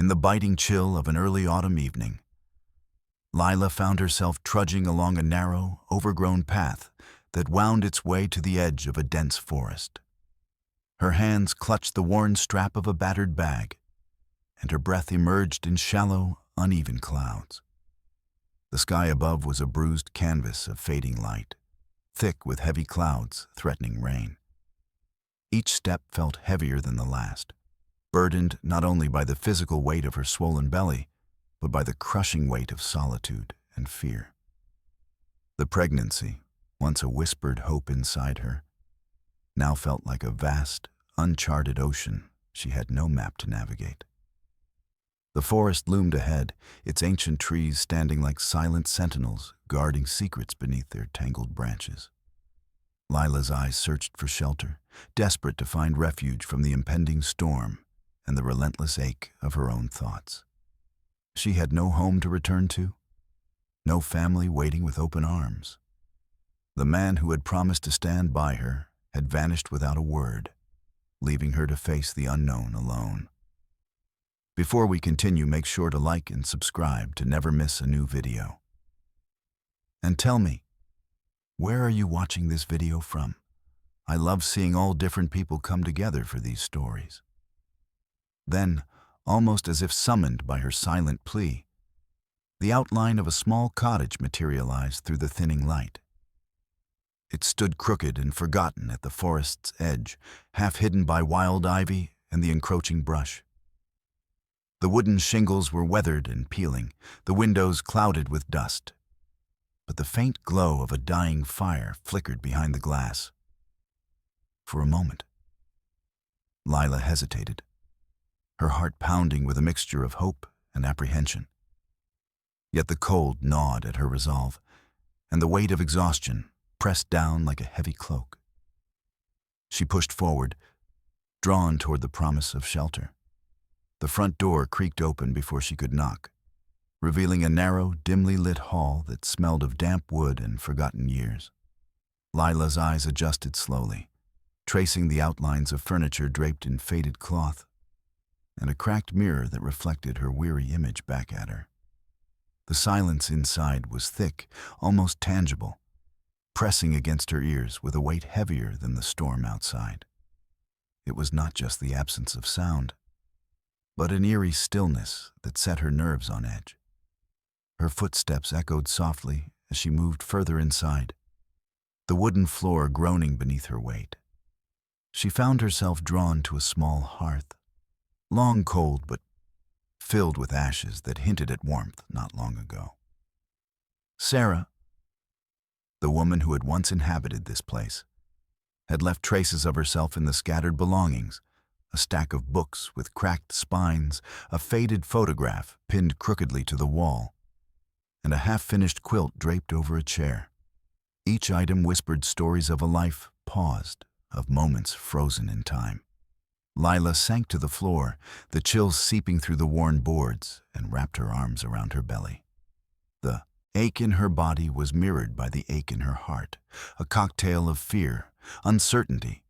In the biting chill of an early autumn evening, Lila found herself trudging along a narrow, overgrown path that wound its way to the edge of a dense forest. Her hands clutched the worn strap of a battered bag, and her breath emerged in shallow, uneven clouds. The sky above was a bruised canvas of fading light, thick with heavy clouds threatening rain. Each step felt heavier than the last, burdened not only by the physical weight of her swollen belly, but by the crushing weight of solitude and fear. The pregnancy, once a whispered hope inside her, now felt like a vast, uncharted ocean she had no map to navigate. The forest loomed ahead, its ancient trees standing like silent sentinels guarding secrets beneath their tangled branches. Lila's eyes searched for shelter, desperate to find refuge from the impending storm and the relentless ache of her own thoughts. She had no home to return to, no family waiting with open arms. The man who had promised to stand by her had vanished without a word, leaving her to face the unknown alone. Before we continue, make sure to like and subscribe to never miss a new video. And tell me, where are you watching this video from? I love seeing all different people come together for these stories. Then, almost as if summoned by her silent plea, the outline of a small cottage materialized through the thinning light. It stood crooked and forgotten at the forest's edge, half hidden by wild ivy and the encroaching brush. The wooden shingles were weathered and peeling, the windows clouded with dust. But the faint glow of a dying fire flickered behind the glass. For a moment, Lila hesitated, her heart pounding with a mixture of hope and apprehension. Yet the cold gnawed at her resolve, and the weight of exhaustion pressed down like a heavy cloak. She pushed forward, drawn toward the promise of shelter. The front door creaked open before she could knock, revealing a narrow, dimly lit hall that smelled of damp wood and forgotten years. Lila's eyes adjusted slowly, tracing the outlines of furniture draped in faded cloth, and a cracked mirror that reflected her weary image back at her. The silence inside was thick, almost tangible, pressing against her ears with a weight heavier than the storm outside. It was not just the absence of sound, but an eerie stillness that set her nerves on edge. Her footsteps echoed softly as she moved further inside, the wooden floor groaning beneath her weight. She found herself drawn to a small hearth, long cold but filled with ashes that hinted at warmth not long ago. Sarah, the woman who had once inhabited this place, had left traces of herself in the scattered belongings: a stack of books with cracked spines, a faded photograph pinned crookedly to the wall, and a half-finished quilt draped over a chair. Each item whispered stories of a life paused, of moments frozen in time. Lila sank to the floor, the chills seeping through the worn boards, and wrapped her arms around her belly. The ache in her body was mirrored by the ache in her heart, a cocktail of fear, uncertainty,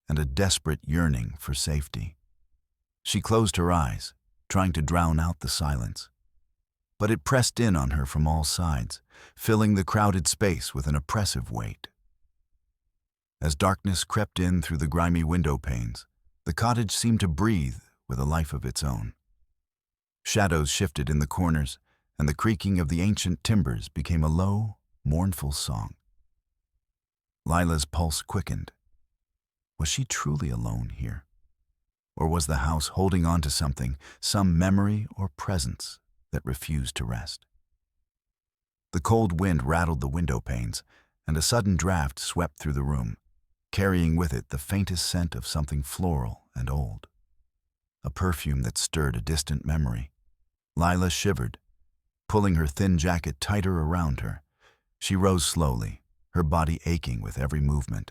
and a desperate yearning for safety. She closed her eyes, trying to drown out the silence. But it pressed in on her from all sides, filling the crowded space with an oppressive weight. As darkness crept in through the grimy window panes, the cottage seemed to breathe with a life of its own. Shadows shifted in the corners, and the creaking of the ancient timbers became a low, mournful song. Lila's pulse quickened. Was she truly alone here? Or was the house holding on to something, some memory or presence that refused to rest? The cold wind rattled the window panes, and a sudden draft swept through the room, carrying with it the faintest scent of something floral and old. A perfume that stirred a distant memory. Lila shivered, pulling her thin jacket tighter around her. She rose slowly, her body aching with every movement,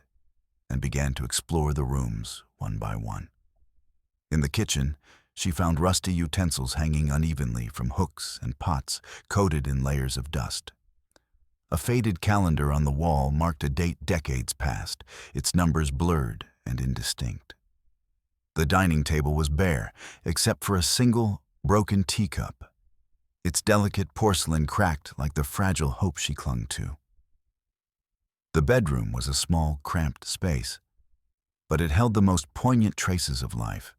and began to explore the rooms one by one. In the kitchen, she found rusty utensils hanging unevenly from hooks and pots coated in layers of dust. A faded calendar on the wall marked a date decades past, its numbers blurred and indistinct. The dining table was bare, except for a single, broken teacup, its delicate porcelain cracked like the fragile hope she clung to. The bedroom was a small, cramped space, but it held the most poignant traces of life.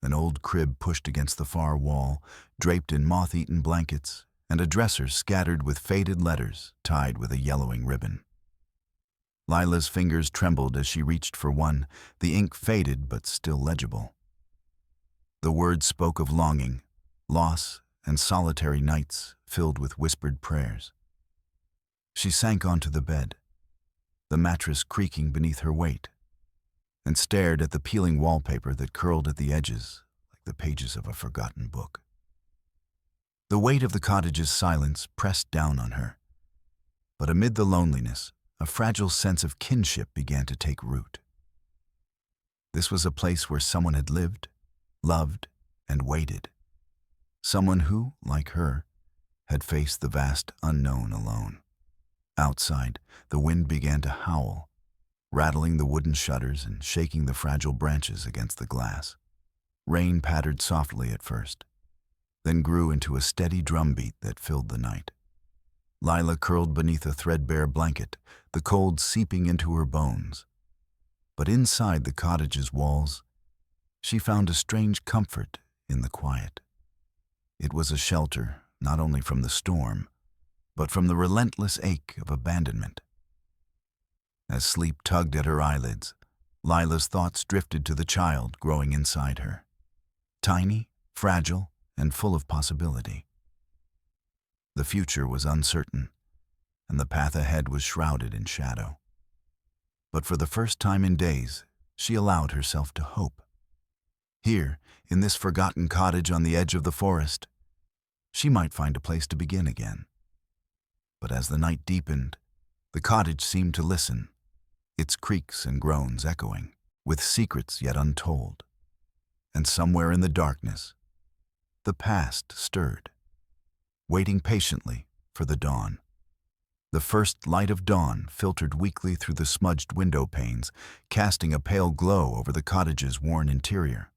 An old crib pushed against the far wall, draped in moth-eaten blankets, and a dresser scattered with faded letters tied with a yellowing ribbon. Lila's fingers trembled as she reached for one, the ink faded but still legible. The words spoke of longing, loss, and solitary nights filled with whispered prayers. She sank onto the bed, the mattress creaking beneath her weight, and stared at the peeling wallpaper that curled at the edges like the pages of a forgotten book. The weight of the cottage's silence pressed down on her, but amid the loneliness, a fragile sense of kinship began to take root. This was a place where someone had lived, loved, and waited. Someone who, like her, had faced the vast unknown alone. Outside, the wind began to howl, rattling the wooden shutters and shaking the fragile branches against the glass. Rain pattered softly at first, then grew into a steady drumbeat that filled the night. Lila curled beneath a threadbare blanket, the cold seeping into her bones. But inside the cottage's walls, she found a strange comfort in the quiet. It was a shelter not only from the storm, but from the relentless ache of abandonment. As sleep tugged at her eyelids, Lila's thoughts drifted to the child growing inside her. Tiny, fragile, and full of possibility. The future was uncertain, and the path ahead was shrouded in shadow. But for the first time in days, she allowed herself to hope. Here, in this forgotten cottage on the edge of the forest, she might find a place to begin again. But as the night deepened, the cottage seemed to listen, its creaks and groans echoing, with secrets yet untold. And somewhere in the darkness, the past stirred, waiting patiently for the dawn. The first light of dawn filtered weakly through the smudged window panes, casting a pale glow over the cottage's worn interior.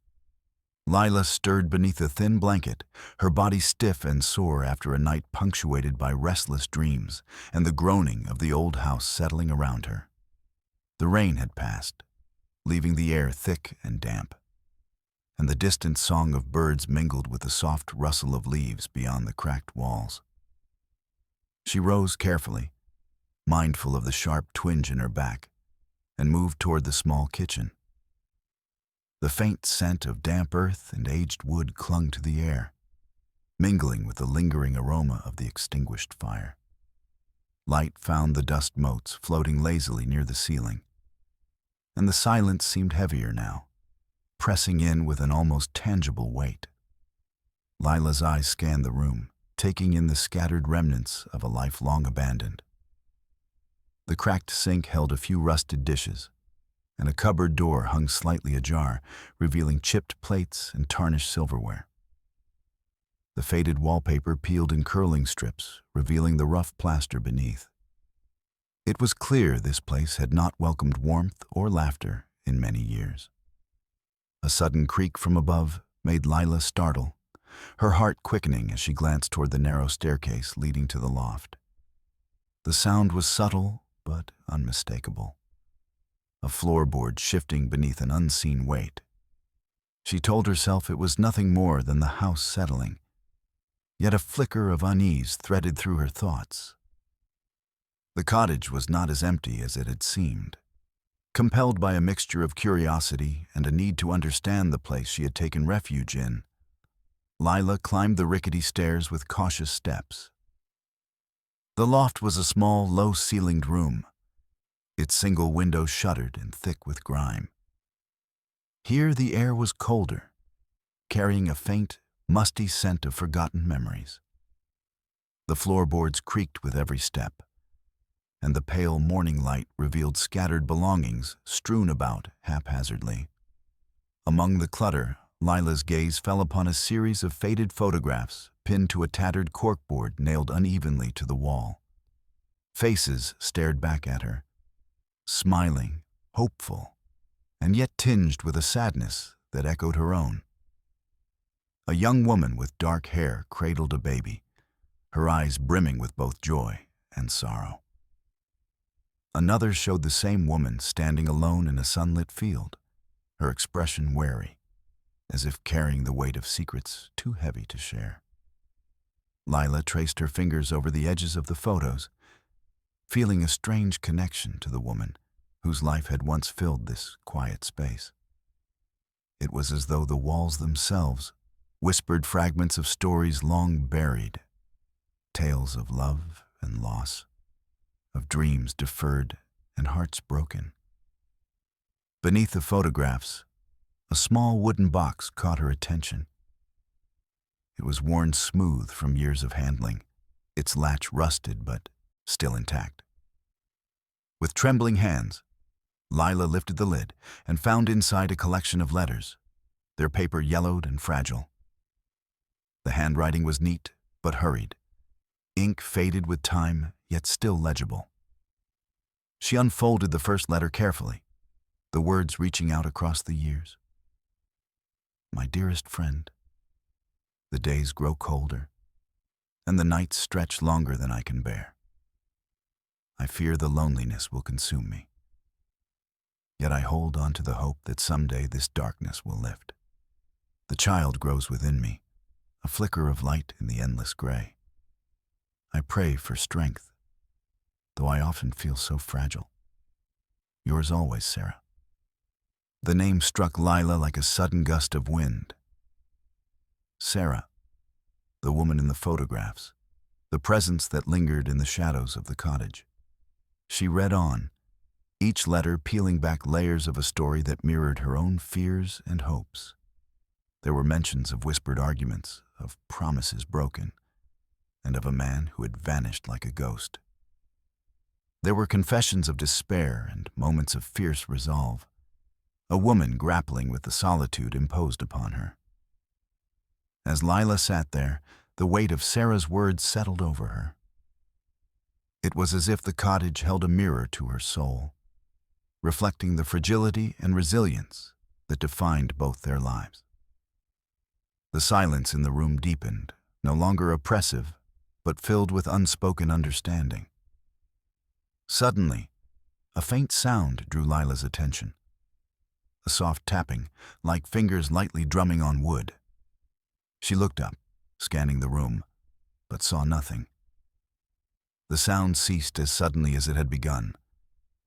Lila stirred beneath a thin blanket, her body stiff and sore after a night punctuated by restless dreams and the groaning of the old house settling around her. The rain had passed, leaving the air thick and damp, and the distant song of birds mingled with the soft rustle of leaves beyond the cracked walls. She rose carefully, mindful of the sharp twinge in her back, and moved toward the small kitchen. The faint scent of damp earth and aged wood clung to the air, mingling with the lingering aroma of the extinguished fire. Light found the dust motes floating lazily near the ceiling, and the silence seemed heavier now, pressing in with an almost tangible weight. Lila's eyes scanned the room, taking in the scattered remnants of a life long abandoned. The cracked sink held a few rusted dishes, and a cupboard door hung slightly ajar, revealing chipped plates and tarnished silverware. The faded wallpaper peeled in curling strips, revealing the rough plaster beneath. It was clear this place had not welcomed warmth or laughter in many years. A sudden creak from above made Lila startle, her heart quickening as she glanced toward the narrow staircase leading to the loft. The sound was subtle but unmistakable, a floorboard shifting beneath an unseen weight. She told herself it was nothing more than the house settling, yet a flicker of unease threaded through her thoughts. The cottage was not as empty as it had seemed. Compelled by a mixture of curiosity and a need to understand the place she had taken refuge in, Lila climbed the rickety stairs with cautious steps. The loft was a small, low-ceilinged room, its single window shuttered and thick with grime. Here the air was colder, carrying a faint, musty scent of forgotten memories. The floorboards creaked with every step, and the pale morning light revealed scattered belongings strewn about haphazardly. Among the clutter, Lila's gaze fell upon a series of faded photographs pinned to a tattered corkboard nailed unevenly to the wall. Faces stared back at her, smiling, hopeful, and yet tinged with a sadness that echoed her own. A young woman with dark hair cradled a baby, her eyes brimming with both joy and sorrow. Another showed the same woman standing alone in a sunlit field, her expression wary, as if carrying the weight of secrets too heavy to share. Lila traced her fingers over the edges of the photos, feeling a strange connection to the woman whose life had once filled this quiet space. It was as though the walls themselves whispered fragments of stories long buried, tales of love and loss, of dreams deferred and hearts broken. Beneath the photographs, a small wooden box caught her attention. It was worn smooth from years of handling, its latch rusted but still intact. With trembling hands, Lila lifted the lid and found inside a collection of letters, their paper yellowed and fragile. The handwriting was neat but hurried, ink faded with time yet still legible. She unfolded the first letter carefully, the words reaching out across the years. My dearest friend, the days grow colder, and the nights stretch longer than I can bear. I fear the loneliness will consume me. Yet I hold on to the hope that someday this darkness will lift. The child grows within me, a flicker of light in the endless gray. I pray for strength, though I often feel so fragile. Yours always, Sarah. The name struck Lila like a sudden gust of wind. Sarah, the woman in the photographs, the presence that lingered in the shadows of the cottage. She read on, each letter peeling back layers of a story that mirrored her own fears and hopes. There were mentions of whispered arguments, of promises broken, and of a man who had vanished like a ghost. There were confessions of despair and moments of fierce resolve, a woman grappling with the solitude imposed upon her. As Lila sat there, the weight of Sarah's words settled over her. It was as if the cottage held a mirror to her soul, reflecting the fragility and resilience that defined both their lives. The silence in the room deepened, no longer oppressive, but filled with unspoken understanding. Suddenly, a faint sound drew Lila's attention. A soft tapping, like fingers lightly drumming on wood. She looked up, scanning the room, but saw nothing. The sound ceased as suddenly as it had begun,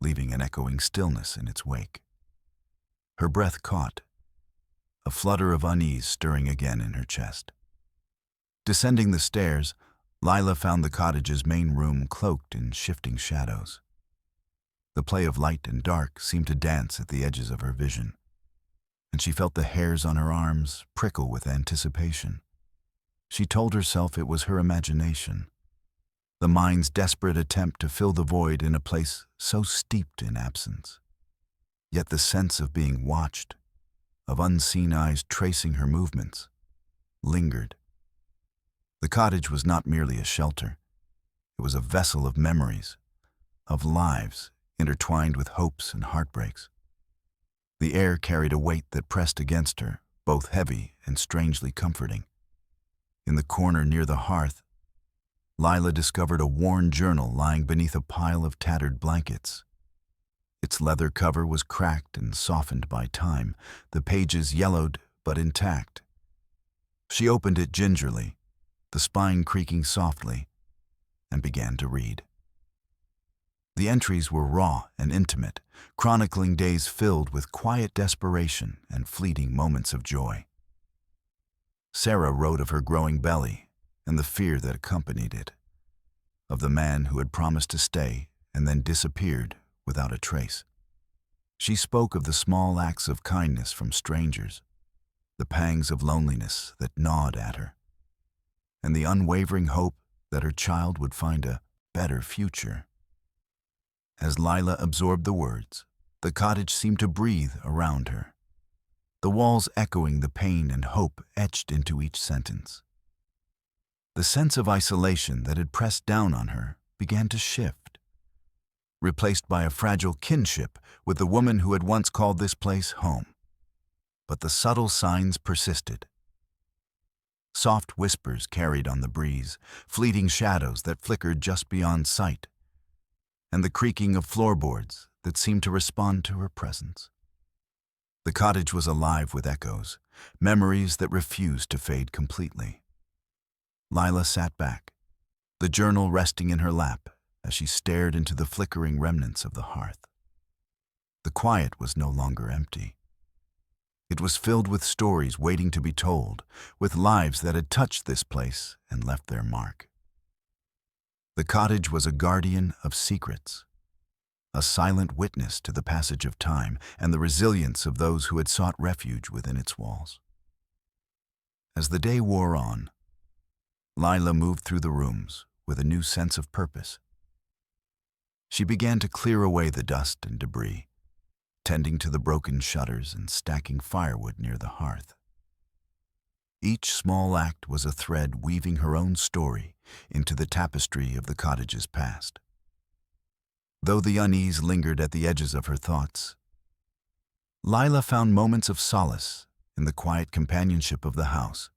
leaving an echoing stillness in its wake. Her breath caught, a flutter of unease stirring again in her chest. Descending the stairs, Lila found the cottage's main room cloaked in shifting shadows. The play of light and dark seemed to dance at the edges of her vision, and she felt the hairs on her arms prickle with anticipation. She told herself it was her imagination, the mind's desperate attempt to fill the void in a place so steeped in absence. Yet the sense of being watched, of unseen eyes tracing her movements, lingered. The cottage was not merely a shelter. It was a vessel of memories, of lives intertwined with hopes and heartbreaks. The air carried a weight that pressed against her, both heavy and strangely comforting. In the corner near the hearth, Lila discovered a worn journal lying beneath a pile of tattered blankets. Its leather cover was cracked and softened by time, the pages yellowed but intact. She opened it gingerly, the spine creaking softly, and began to read. The entries were raw and intimate, chronicling days filled with quiet desperation and fleeting moments of joy. Sarah wrote of her growing belly and the fear that accompanied it, of the man who had promised to stay and then disappeared without a trace. She spoke of the small acts of kindness from strangers, the pangs of loneliness that gnawed at her, and the unwavering hope that her child would find a better future. As Lila absorbed the words, the cottage seemed to breathe around her, the walls echoing the pain and hope etched into each sentence. The sense of isolation that had pressed down on her began to shift, replaced by a fragile kinship with the woman who had once called this place home. But the subtle signs persisted. Soft whispers carried on the breeze, fleeting shadows that flickered just beyond sight, and the creaking of floorboards that seemed to respond to her presence. The cottage was alive with echoes, memories that refused to fade completely. Lila sat back, the journal resting in her lap as she stared into the flickering remnants of the hearth. The quiet was no longer empty. It was filled with stories waiting to be told, with lives that had touched this place and left their mark. The cottage was a guardian of secrets, a silent witness to the passage of time and the resilience of those who had sought refuge within its walls. As the day wore on, Lila moved through the rooms with a new sense of purpose. She began to clear away the dust and debris, tending to the broken shutters and stacking firewood near the hearth. Each small act was a thread weaving her own story into the tapestry of the cottage's past. Though the unease lingered at the edges of her thoughts, Lila found moments of solace in the quiet companionship of the house.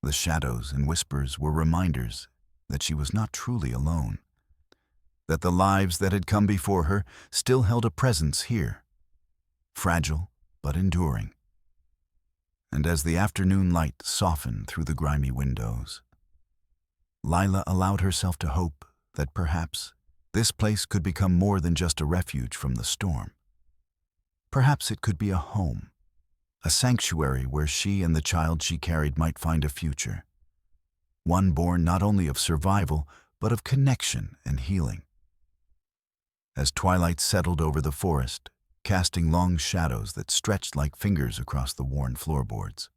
The shadows and whispers were reminders that she was not truly alone, that the lives that had come before her still held a presence here, fragile but enduring. And as the afternoon light softened through the grimy windows, Lila allowed herself to hope that perhaps this place could become more than just a refuge from the storm. Perhaps it could be a home, a sanctuary where she and the child she carried might find a future, one born not only of survival but of connection and healing. As twilight settled over the forest, casting long shadows that stretched like fingers across the worn floorboards,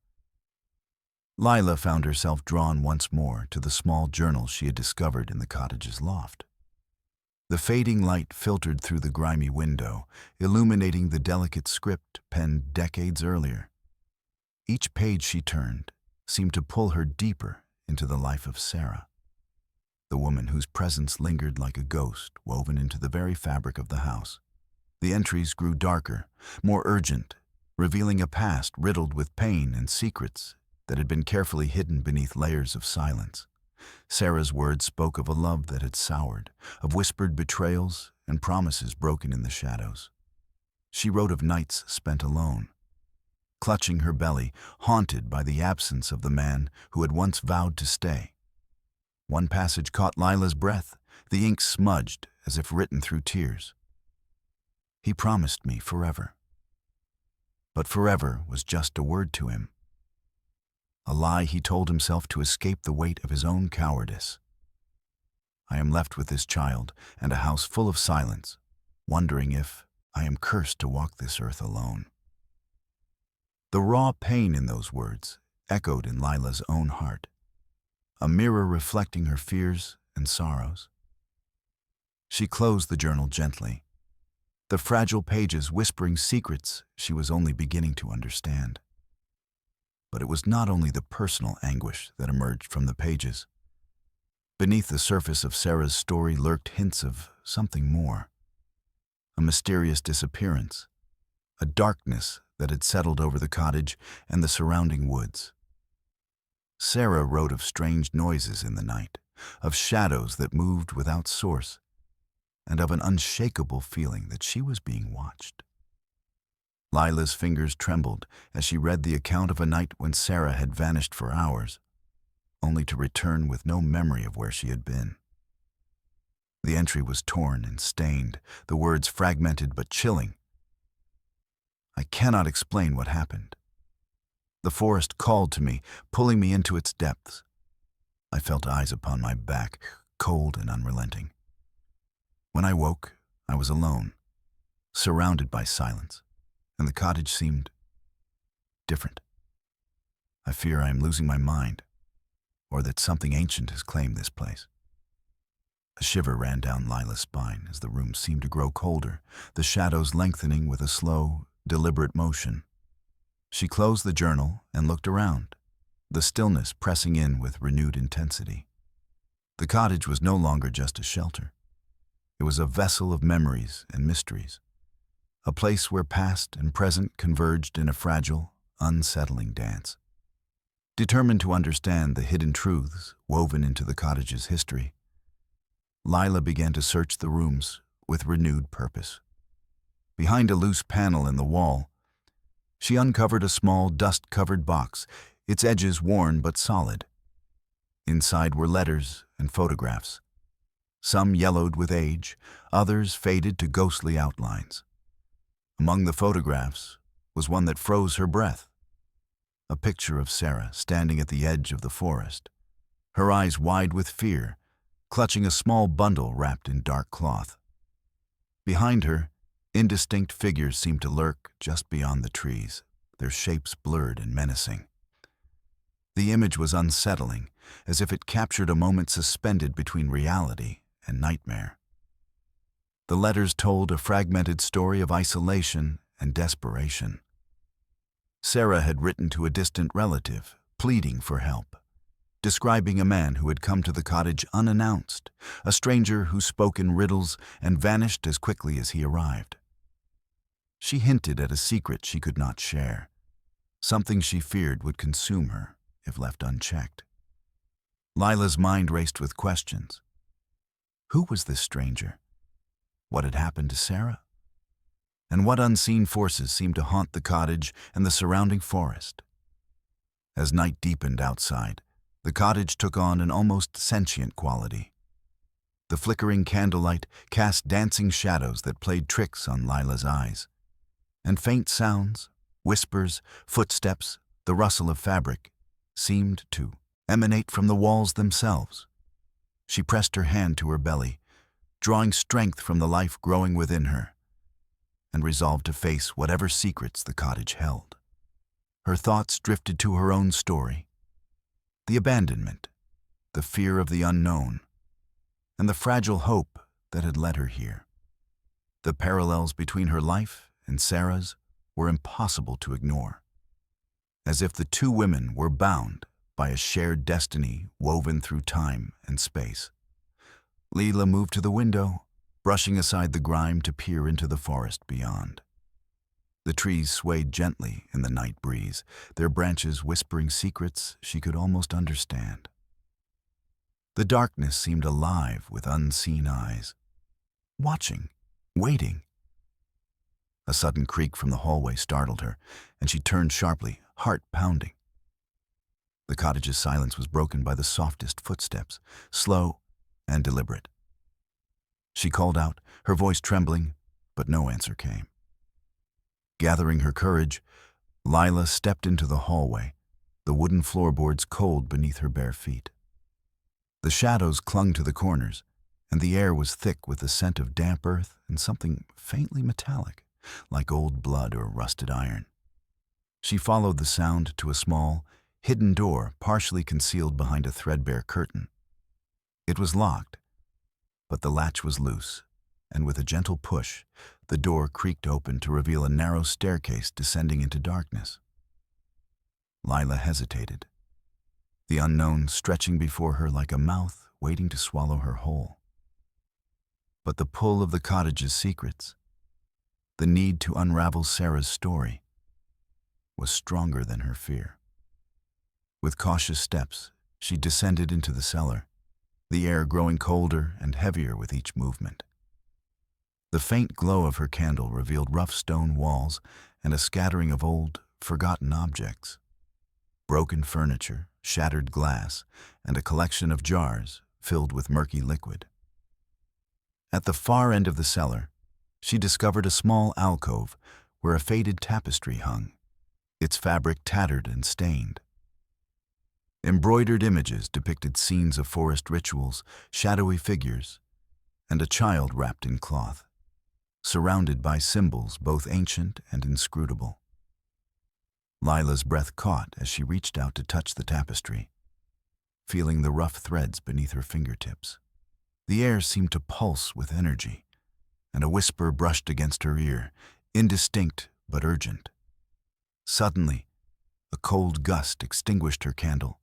Lila found herself drawn once more to the small journal she had discovered in the cottage's loft. The fading light filtered through the grimy window, illuminating the delicate script penned decades earlier. Each page she turned seemed to pull her deeper into the life of Sarah, the woman whose presence lingered like a ghost woven into the very fabric of the house. The entries grew darker, more urgent, revealing a past riddled with pain and secrets that had been carefully hidden beneath layers of silence. Sarah's words spoke of a love that had soured, of whispered betrayals and promises broken in the shadows. She wrote of nights spent alone, clutching her belly, haunted by the absence of the man who had once vowed to stay. One passage caught Lila's breath, the ink smudged as if written through tears. He promised me forever. But forever was just a word to him, a lie he told himself to escape the weight of his own cowardice. I am left with this child and a house full of silence, wondering if I am cursed to walk this earth alone. The raw pain in those words echoed in Lila's own heart, a mirror reflecting her fears and sorrows. She closed the journal gently, the fragile pages whispering secrets she was only beginning to understand. But it was not only the personal anguish that emerged from the pages. Beneath the surface of Sarah's story lurked hints of something more. A mysterious disappearance, a darkness that had settled over the cottage and the surrounding woods. Sarah wrote of strange noises in the night, of shadows that moved without source, and of an unshakable feeling that she was being watched. Lila's fingers trembled as she read the account of a night when Sarah had vanished for hours, only to return with no memory of where she had been. The entry was torn and stained, the words fragmented but chilling. I cannot explain what happened. The forest called to me, pulling me into its depths. I felt eyes upon my back, cold and unrelenting. When I woke, I was alone, surrounded by silence, and the cottage seemed different. I fear I am losing my mind, or that something ancient has claimed this place. A shiver ran down Lila's spine as the room seemed to grow colder, the shadows lengthening with a slow, deliberate motion. She closed the journal and looked around, the stillness pressing in with renewed intensity. The cottage was no longer just a shelter. It was a vessel of memories and mysteries, a place where past and present converged in a fragile, unsettling dance. Determined to understand the hidden truths woven into the cottage's history, Lila began to search the rooms with renewed purpose. Behind a loose panel in the wall, she uncovered a small, dust-covered box, its edges worn but solid. Inside were letters and photographs, some yellowed with age, others faded to ghostly outlines. Among the photographs was one that froze her breath, a picture of Sarah standing at the edge of the forest, her eyes wide with fear, clutching a small bundle wrapped in dark cloth. Behind her, indistinct figures seemed to lurk just beyond the trees, their shapes blurred and menacing. The image was unsettling, as if it captured a moment suspended between reality and nightmare. The letters told a fragmented story of isolation and desperation. Sarah had written to a distant relative, pleading for help, describing a man who had come to the cottage unannounced, a stranger who spoke in riddles and vanished as quickly as he arrived. She hinted at a secret she could not share, something she feared would consume her if left unchecked. Lila's mind raced with questions. Who was this stranger? What had happened to Sarah? And what unseen forces seemed to haunt the cottage and the surrounding forest? As night deepened outside, the cottage took on an almost sentient quality. The flickering candlelight cast dancing shadows that played tricks on Lila's eyes. And faint sounds, whispers, footsteps, the rustle of fabric, seemed to emanate from the walls themselves. She pressed her hand to her belly, drawing strength from the life growing within her, and resolved to face whatever secrets the cottage held. Her thoughts drifted to her own story, the abandonment, the fear of the unknown, and the fragile hope that had led her here. The parallels between her life and Sarah's were impossible to ignore, as if the two women were bound by a shared destiny woven through time and space. Lila moved to the window, brushing aside the grime to peer into the forest beyond. The trees swayed gently in the night breeze, their branches whispering secrets she could almost understand. The darkness seemed alive with unseen eyes, watching, waiting. A sudden creak from the hallway startled her, and she turned sharply, heart pounding. The cottage's silence was broken by the softest footsteps, slow and deliberate. She called out, her voice trembling, but no answer came. Gathering her courage, Lila stepped into the hallway, the wooden floorboards cold beneath her bare feet. The shadows clung to the corners, and the air was thick with the scent of damp earth and something faintly metallic, like old blood or rusted iron. She followed the sound to a small, hidden door partially concealed behind a threadbare curtain. It was locked, but the latch was loose, and with a gentle push, the door creaked open to reveal a narrow staircase descending into darkness. Lila hesitated, the unknown stretching before her like a mouth waiting to swallow her whole. But the pull of the cottage's secrets, the need to unravel Sarah's story, was stronger than her fear. With cautious steps, she descended into the cellar, the air growing colder and heavier with each movement. The faint glow of her candle revealed rough stone walls and a scattering of old, forgotten objects. Broken furniture, shattered glass, and a collection of jars filled with murky liquid. At the far end of the cellar, she discovered a small alcove where a faded tapestry hung, its fabric tattered and stained. Embroidered images depicted scenes of forest rituals, shadowy figures, and a child wrapped in cloth, surrounded by symbols both ancient and inscrutable. Lila's breath caught as she reached out to touch the tapestry, feeling the rough threads beneath her fingertips. The air seemed to pulse with energy, and a whisper brushed against her ear, indistinct but urgent. Suddenly, a cold gust extinguished her candle,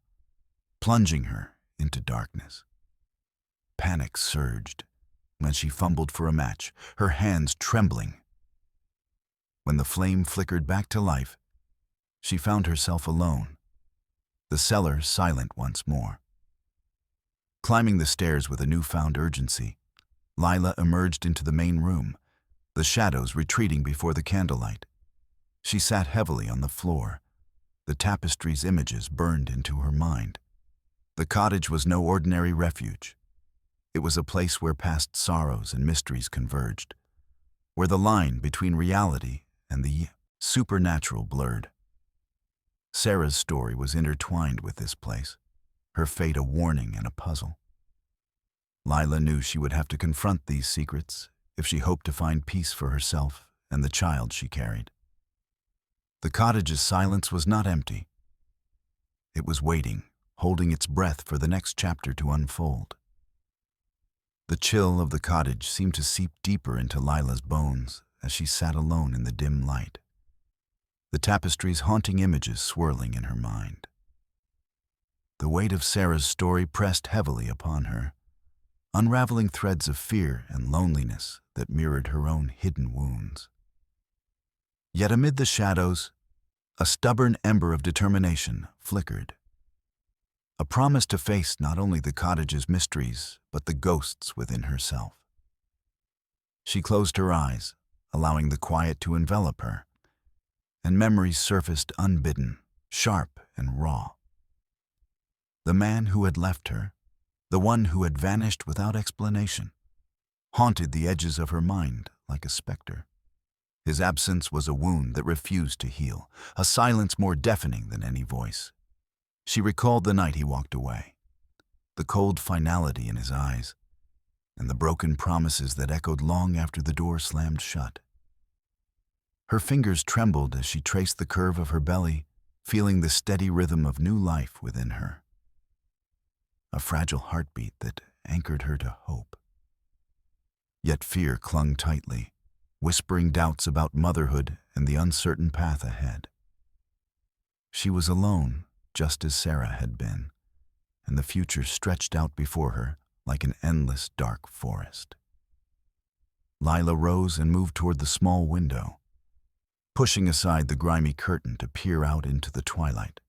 plunging her into darkness. Panic surged when she fumbled for a match, her hands trembling. When the flame flickered back to life, she found herself alone. the cellar silent once more. Climbing the stairs with a newfound urgency, Lila emerged into the main room, the shadows retreating before the candlelight. She sat heavily on the floor, the tapestry's images burned into her mind. The cottage was no ordinary refuge. It was a place where past sorrows and mysteries converged, where the line between reality and the supernatural blurred. Sarah's story was intertwined with this place, her fate a warning and a puzzle. Lila knew she would have to confront these secrets if she hoped to find peace for herself and the child she carried. The cottage's silence was not empty. It was waiting, holding its breath for the next chapter to unfold. The chill of the cottage seemed to seep deeper into Lila's bones as she sat alone in the dim light, the tapestry's haunting images swirling in her mind. The weight of Sarah's story pressed heavily upon her, unraveling threads of fear and loneliness that mirrored her own hidden wounds. Yet amid the shadows, a stubborn ember of determination flickered, a promise to face not only the cottage's mysteries, but the ghosts within herself. She closed her eyes, allowing the quiet to envelop her, and memories surfaced unbidden, sharp and raw. The man who had left her, the one who had vanished without explanation, haunted the edges of her mind like a specter. His absence was a wound that refused to heal, a silence more deafening than any voice. She recalled the night he walked away, the cold finality in his eyes, and the broken promises that echoed long after the door slammed shut. Her fingers trembled as she traced the curve of her belly, feeling the steady rhythm of new life within her. A fragile heartbeat that anchored her to hope. Yet fear clung tightly, whispering doubts about motherhood and the uncertain path ahead. She was alone, just as Sarah had been, and the future stretched out before her like an endless dark forest. Lila rose and moved toward the small window, pushing aside the grimy curtain to peer out into the twilight.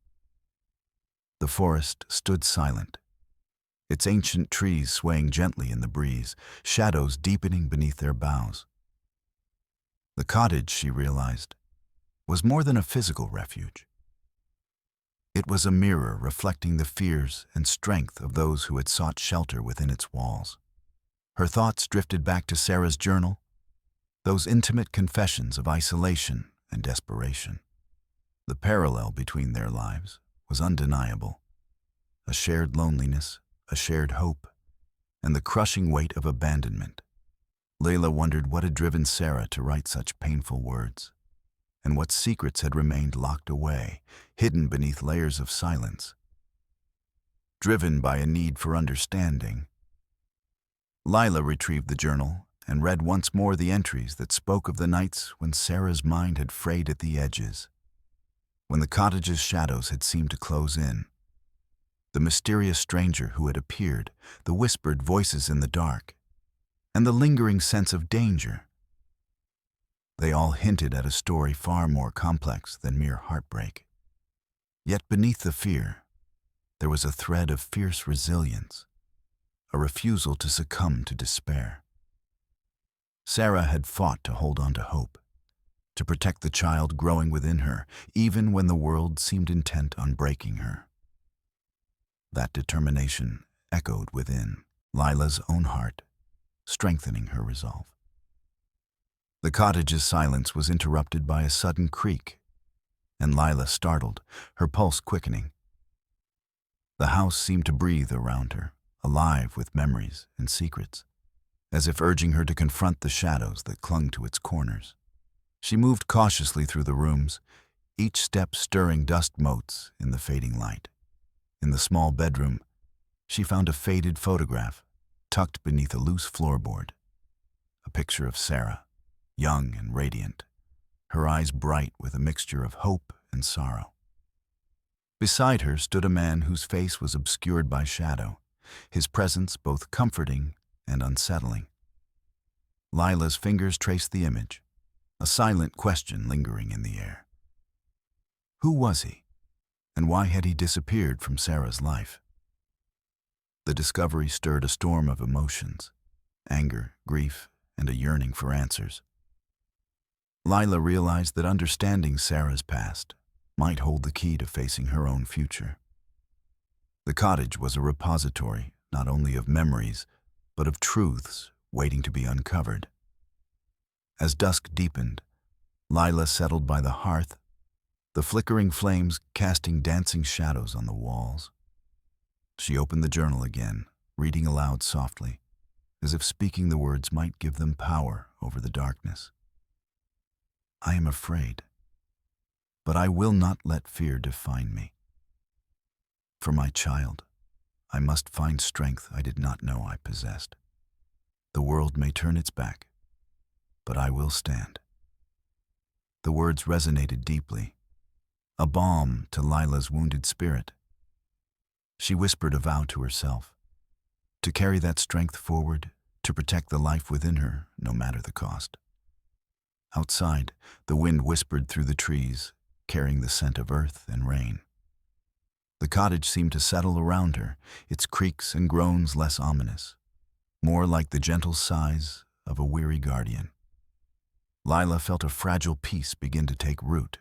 The forest stood silent, its ancient trees swaying gently in the breeze, shadows deepening beneath their boughs. The cottage, she realized, was more than a physical refuge. It was a mirror reflecting the fears and strength of those who had sought shelter within its walls. Her thoughts drifted back to Sarah's journal, those intimate confessions of isolation and desperation. The parallel between their lives was undeniable. A shared loneliness, a shared hope, and the crushing weight of abandonment. Layla wondered what had driven Sarah to write such painful words, and what secrets had remained locked away, hidden beneath layers of silence. Driven by a need for understanding, Lila retrieved the journal and read once more the entries that spoke of the nights when Sarah's mind had frayed at the edges, when the cottage's shadows had seemed to close in. The mysterious stranger who had appeared, the whispered voices in the dark, and the lingering sense of danger. They all hinted at a story far more complex than mere heartbreak. Yet beneath the fear, there was a thread of fierce resilience, a refusal to succumb to despair. Sarah had fought to hold on to hope, to protect the child growing within her, even when the world seemed intent on breaking her. That determination echoed within Lila's own heart, strengthening her resolve. The cottage's silence was interrupted by a sudden creak, and Lila startled, her pulse quickening. The house seemed to breathe around her, alive with memories and secrets, as if urging her to confront the shadows that clung to its corners. She moved cautiously through the rooms, each step stirring dust motes in the fading light. In the small bedroom, she found a faded photograph tucked beneath a loose floorboard, a picture of Sarah, young and radiant, her eyes bright with a mixture of hope and sorrow. Beside her stood a man whose face was obscured by shadow, his presence both comforting and unsettling. Lila's fingers traced the image, a silent question lingering in the air. Who was he? And why had he disappeared from Sarah's life? The discovery stirred a storm of emotions: anger, grief, and a yearning for answers. Lila realized that understanding Sarah's past might hold the key to facing her own future. The cottage was a repository not only of memories, but of truths waiting to be uncovered. As dusk deepened, Lila settled by the hearth, the flickering flames casting dancing shadows on the walls. She opened the journal again, reading aloud softly, as if speaking the words might give them power over the darkness. I am afraid, but I will not let fear define me. For my child, I must find strength I did not know I possessed. The world may turn its back, but I will stand. The words resonated deeply, a balm to Lila's wounded spirit. She whispered a vow to herself, to carry that strength forward, to protect the life within her, no matter the cost. Outside, the wind whispered through the trees, carrying the scent of earth and rain. The cottage seemed to settle around her, its creaks and groans less ominous, more like the gentle sighs of a weary guardian. Lila felt a fragile peace begin to take root,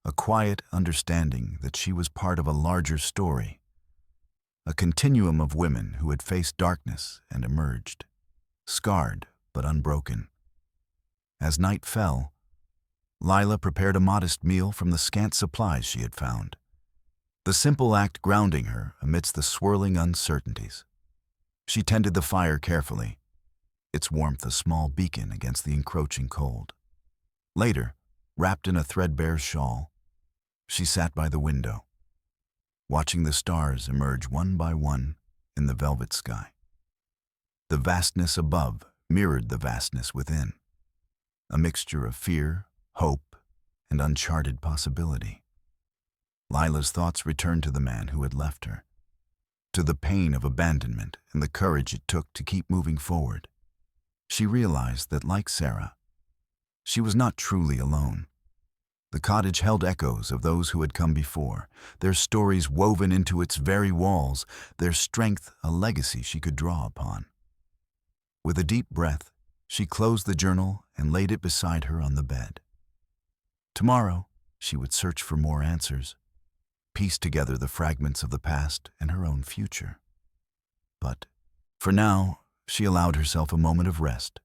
a quiet understanding that she was part of a larger story, a continuum of women who had faced darkness and emerged, scarred but unbroken. As night fell, Lila prepared a modest meal from the scant supplies she had found, the simple act grounding her amidst the swirling uncertainties. She tended the fire carefully, its warmth a small beacon against the encroaching cold. Later, wrapped in a threadbare shawl, she sat by the window, watching the stars emerge one by one in the velvet sky. The vastness above mirrored the vastness within, a mixture of fear, hope, and uncharted possibility. Lila's thoughts returned to the man who had left her, to the pain of abandonment and the courage it took to keep moving forward. She realized that, like Sarah, she was not truly alone. The cottage held echoes of those who had come before, their stories woven into its very walls, their strength a legacy she could draw upon. With a deep breath, she closed the journal and laid it beside her on the bed. Tomorrow, she would search for more answers, piece together the fragments of the past and her own future. But, for now, she allowed herself a moment of rest,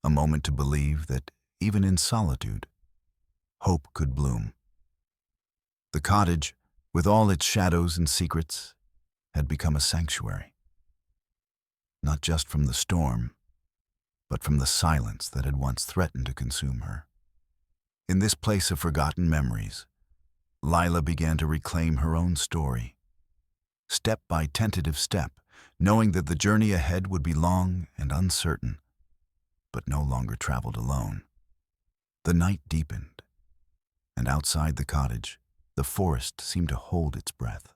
a moment to believe that, even in solitude, hope could bloom. The cottage, with all its shadows and secrets, had become a sanctuary, not just from the storm, but from the silence that had once threatened to consume her. In this place of forgotten memories, Lila began to reclaim her own story, step by tentative step, knowing that the journey ahead would be long and uncertain, but no longer traveled alone. The night deepened, and outside the cottage, the forest seemed to hold its breath.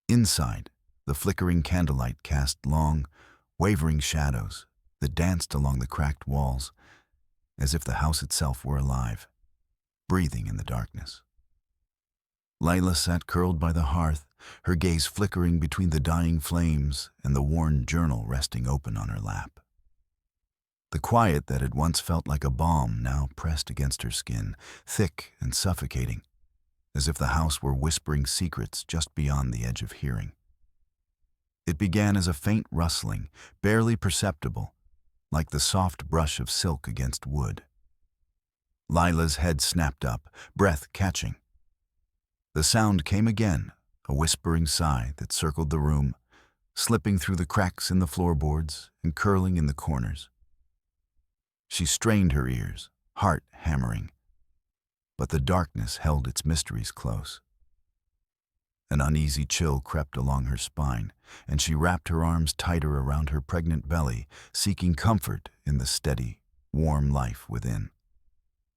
Inside, the flickering candlelight cast long, wavering shadows that danced along the cracked walls, as if the house itself were alive, breathing in the darkness. Lila sat curled by the hearth, her gaze flickering between the dying flames and the worn journal resting open on her lap. The quiet that had once felt like a balm now pressed against her skin, thick and suffocating, as if the house were whispering secrets just beyond the edge of hearing. It began as a faint rustling, barely perceptible, like the soft brush of silk against wood. Lila's head snapped up, breath catching. The sound came again, a whispering sigh that circled the room, slipping through the cracks in the floorboards and curling in the corners. She strained her ears, heart hammering, but the darkness held its mysteries close. An uneasy chill crept along her spine, and she wrapped her arms tighter around her pregnant belly, seeking comfort in the steady, warm life within.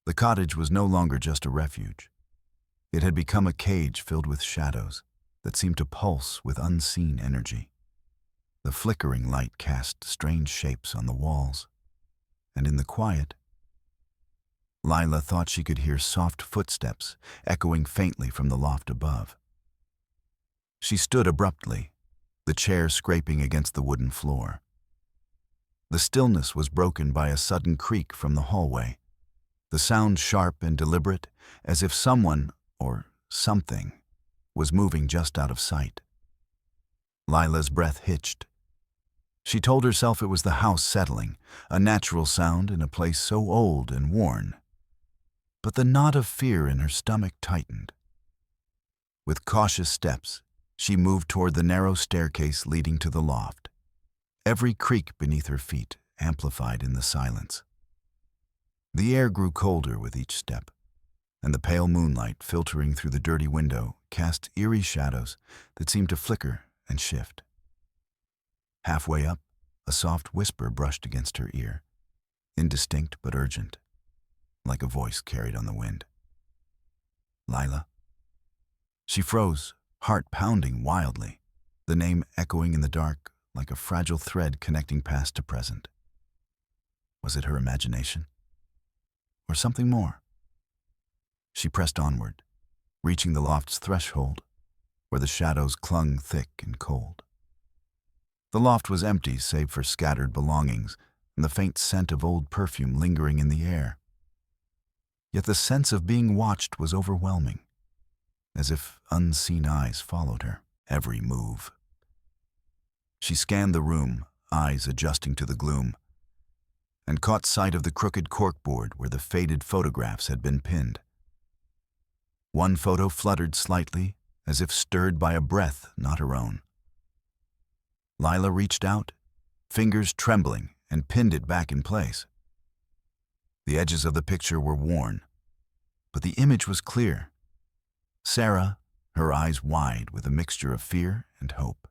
The cottage was no longer just a refuge. It had become a cage filled with shadows that seemed to pulse with unseen energy. The flickering light cast strange shapes on the walls, and in the quiet, Lila thought she could hear soft footsteps echoing faintly from the loft above. She stood abruptly, the chair scraping against the wooden floor. The stillness was broken by a sudden creak from the hallway, the sound sharp and deliberate, as if someone, or something, was moving just out of sight. Lila's breath hitched. She told herself it was the house settling, a natural sound in a place so old and worn. But the knot of fear in her stomach tightened. With cautious steps, she moved toward the narrow staircase leading to the loft, every creak beneath her feet amplified in the silence. The air grew colder with each step, and the pale moonlight filtering through the dirty window cast eerie shadows that seemed to flicker and shift. Halfway up, a soft whisper brushed against her ear, indistinct but urgent, like a voice carried on the wind. Lila? She froze, heart pounding wildly, the name echoing in the dark like a fragile thread connecting past to present. Was it her imagination? Or something more? She pressed onward, reaching the loft's threshold, where the shadows clung thick and cold. The loft was empty save for scattered belongings and the faint scent of old perfume lingering in the air. Yet the sense of being watched was overwhelming, as if unseen eyes followed her every move. She scanned the room, eyes adjusting to the gloom, and caught sight of the crooked corkboard where the faded photographs had been pinned. One photo fluttered slightly, as if stirred by a breath not her own. Lila reached out, fingers trembling, and pinned it back in place. The edges of the picture were worn, but the image was clear. Sarah, her eyes wide with a mixture of fear and hope,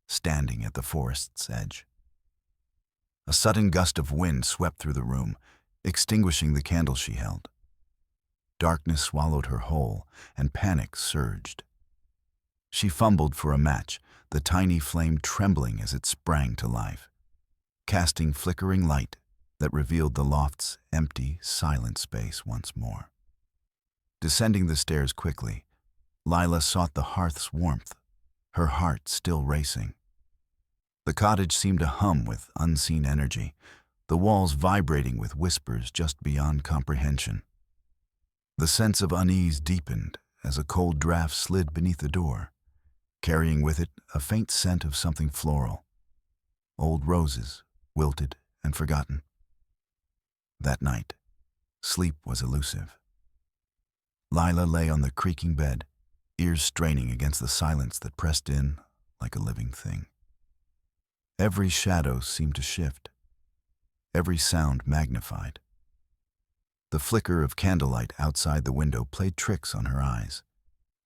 standing at the forest's edge. A sudden gust of wind swept through the room, extinguishing the candle she held. Darkness swallowed her whole, and panic surged. She fumbled for a match, the tiny flame trembling as it sprang to life, casting flickering light that revealed the loft's empty, silent space once more. Descending the stairs quickly, Lila sought the hearth's warmth, her heart still racing. The cottage seemed to hum with unseen energy, the walls vibrating with whispers just beyond comprehension. The sense of unease deepened as a cold draft slid beneath the door, carrying with it a faint scent of something floral. Old roses, wilted and forgotten. That night, sleep was elusive. Lila lay on the creaking bed, ears straining against the silence that pressed in like a living thing. Every shadow seemed to shift, every sound magnified. The flicker of candlelight outside the window played tricks on her eyes,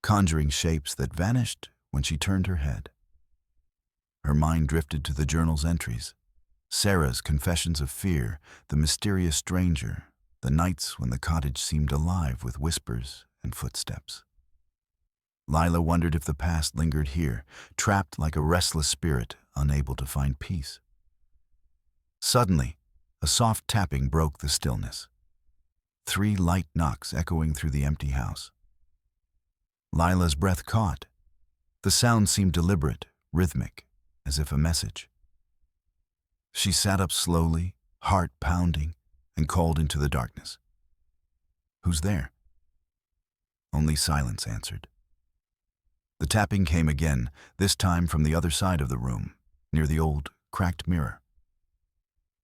conjuring shapes that vanished when she turned her head. Her mind drifted to the journal's entries, Sarah's confessions of fear, the mysterious stranger, the nights when the cottage seemed alive with whispers and footsteps. Lila wondered if the past lingered here, trapped like a restless spirit, unable to find peace. Suddenly, a soft tapping broke the stillness. 3 light knocks echoing through the empty house. Lila's breath caught. The sound seemed deliberate, rhythmic, as if a message. She sat up slowly, heart pounding, and called into the darkness. "Who's there?" Only silence answered. The tapping came again, this time from the other side of the room, near the old, cracked mirror.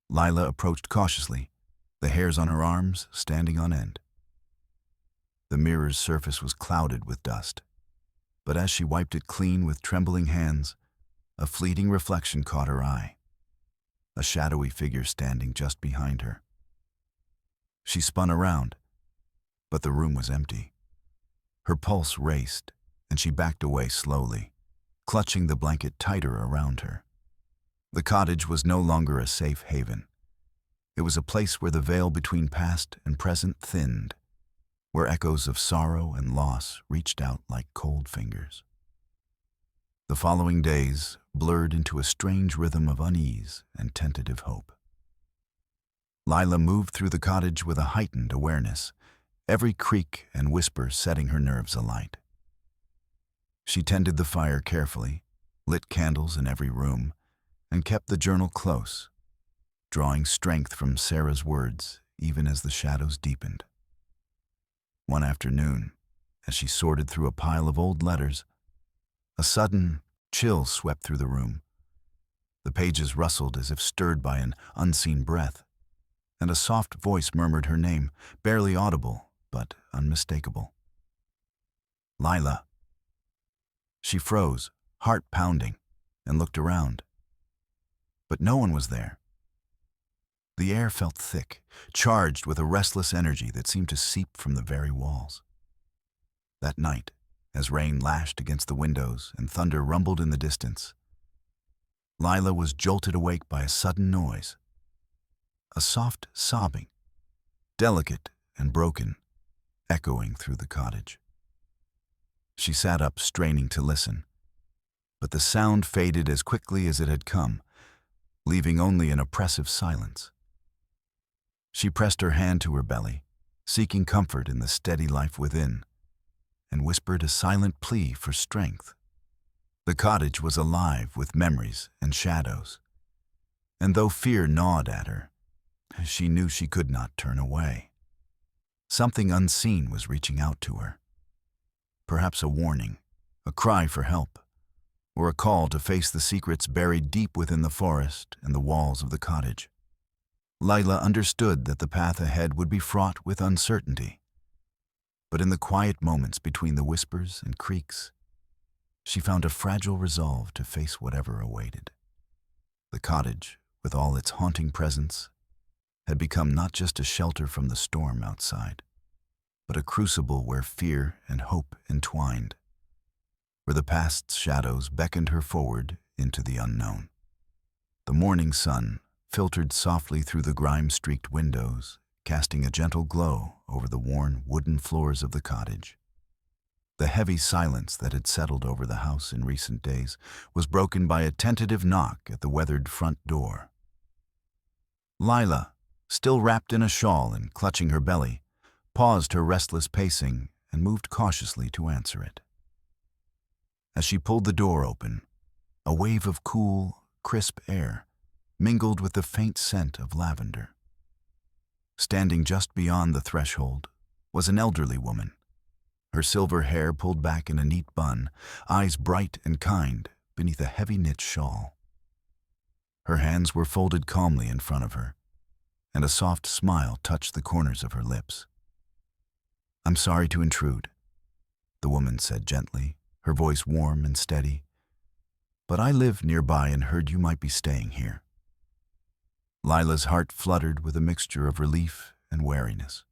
Lila approached cautiously, the hairs on her arms standing on end. The mirror's surface was clouded with dust, but as she wiped it clean with trembling hands, a fleeting reflection caught her eye, a shadowy figure standing just behind her. She spun around, but the room was empty. Her pulse raced, and she backed away slowly, clutching the blanket tighter around her. The cottage was no longer a safe haven. It was a place where the veil between past and present thinned, where echoes of sorrow and loss reached out like cold fingers. The following days blurred into a strange rhythm of unease and tentative hope. Lila moved through the cottage with a heightened awareness, every creak and whisper setting her nerves alight. She tended the fire carefully, lit candles in every room, and kept the journal close, drawing strength from Sarah's words even as the shadows deepened. One afternoon, as she sorted through a pile of old letters, a sudden chill swept through the room. The pages rustled as if stirred by an unseen breath, and a soft voice murmured her name, barely audible but unmistakable. Lila. She froze, heart pounding, and looked around. But no one was there. The air felt thick, charged with a restless energy that seemed to seep from the very walls. That night, as rain lashed against the windows and thunder rumbled in the distance, Lila was jolted awake by a sudden noise. A soft sobbing, delicate and broken, echoing through the cottage. She sat up, straining to listen, but the sound faded as quickly as it had come, leaving only an oppressive silence. She pressed her hand to her belly, seeking comfort in the steady life within, and whispered a silent plea for strength. The cottage was alive with memories and shadows, and though fear gnawed at her, she knew she could not turn away. Something unseen was reaching out to her. Perhaps a warning, a cry for help, or a call to face the secrets buried deep within the forest and the walls of the cottage. Lila understood that the path ahead would be fraught with uncertainty. But in the quiet moments between the whispers and creaks, she found a fragile resolve to face whatever awaited. The cottage, with all its haunting presence, had become not just a shelter from the storm outside, but a crucible where fear and hope entwined, where the past's shadows beckoned her forward into the unknown. The morning sun filtered softly through the grime-streaked windows, casting a gentle glow over the worn wooden floors of the cottage. The heavy silence that had settled over the house in recent days was broken by a tentative knock at the weathered front door. Lila, still wrapped in a shawl and clutching her belly, paused her restless pacing and moved cautiously to answer it. As she pulled the door open, a wave of cool, crisp air mingled with the faint scent of lavender. Standing just beyond the threshold was an elderly woman, her silver hair pulled back in a neat bun, eyes bright and kind beneath a heavy knit shawl. Her hands were folded calmly in front of her, and a soft smile touched the corners of her lips. "I'm sorry to intrude," the woman said gently, her voice warm and steady, "but I live nearby and heard you might be staying here." Lila's heart fluttered with a mixture of relief and wariness.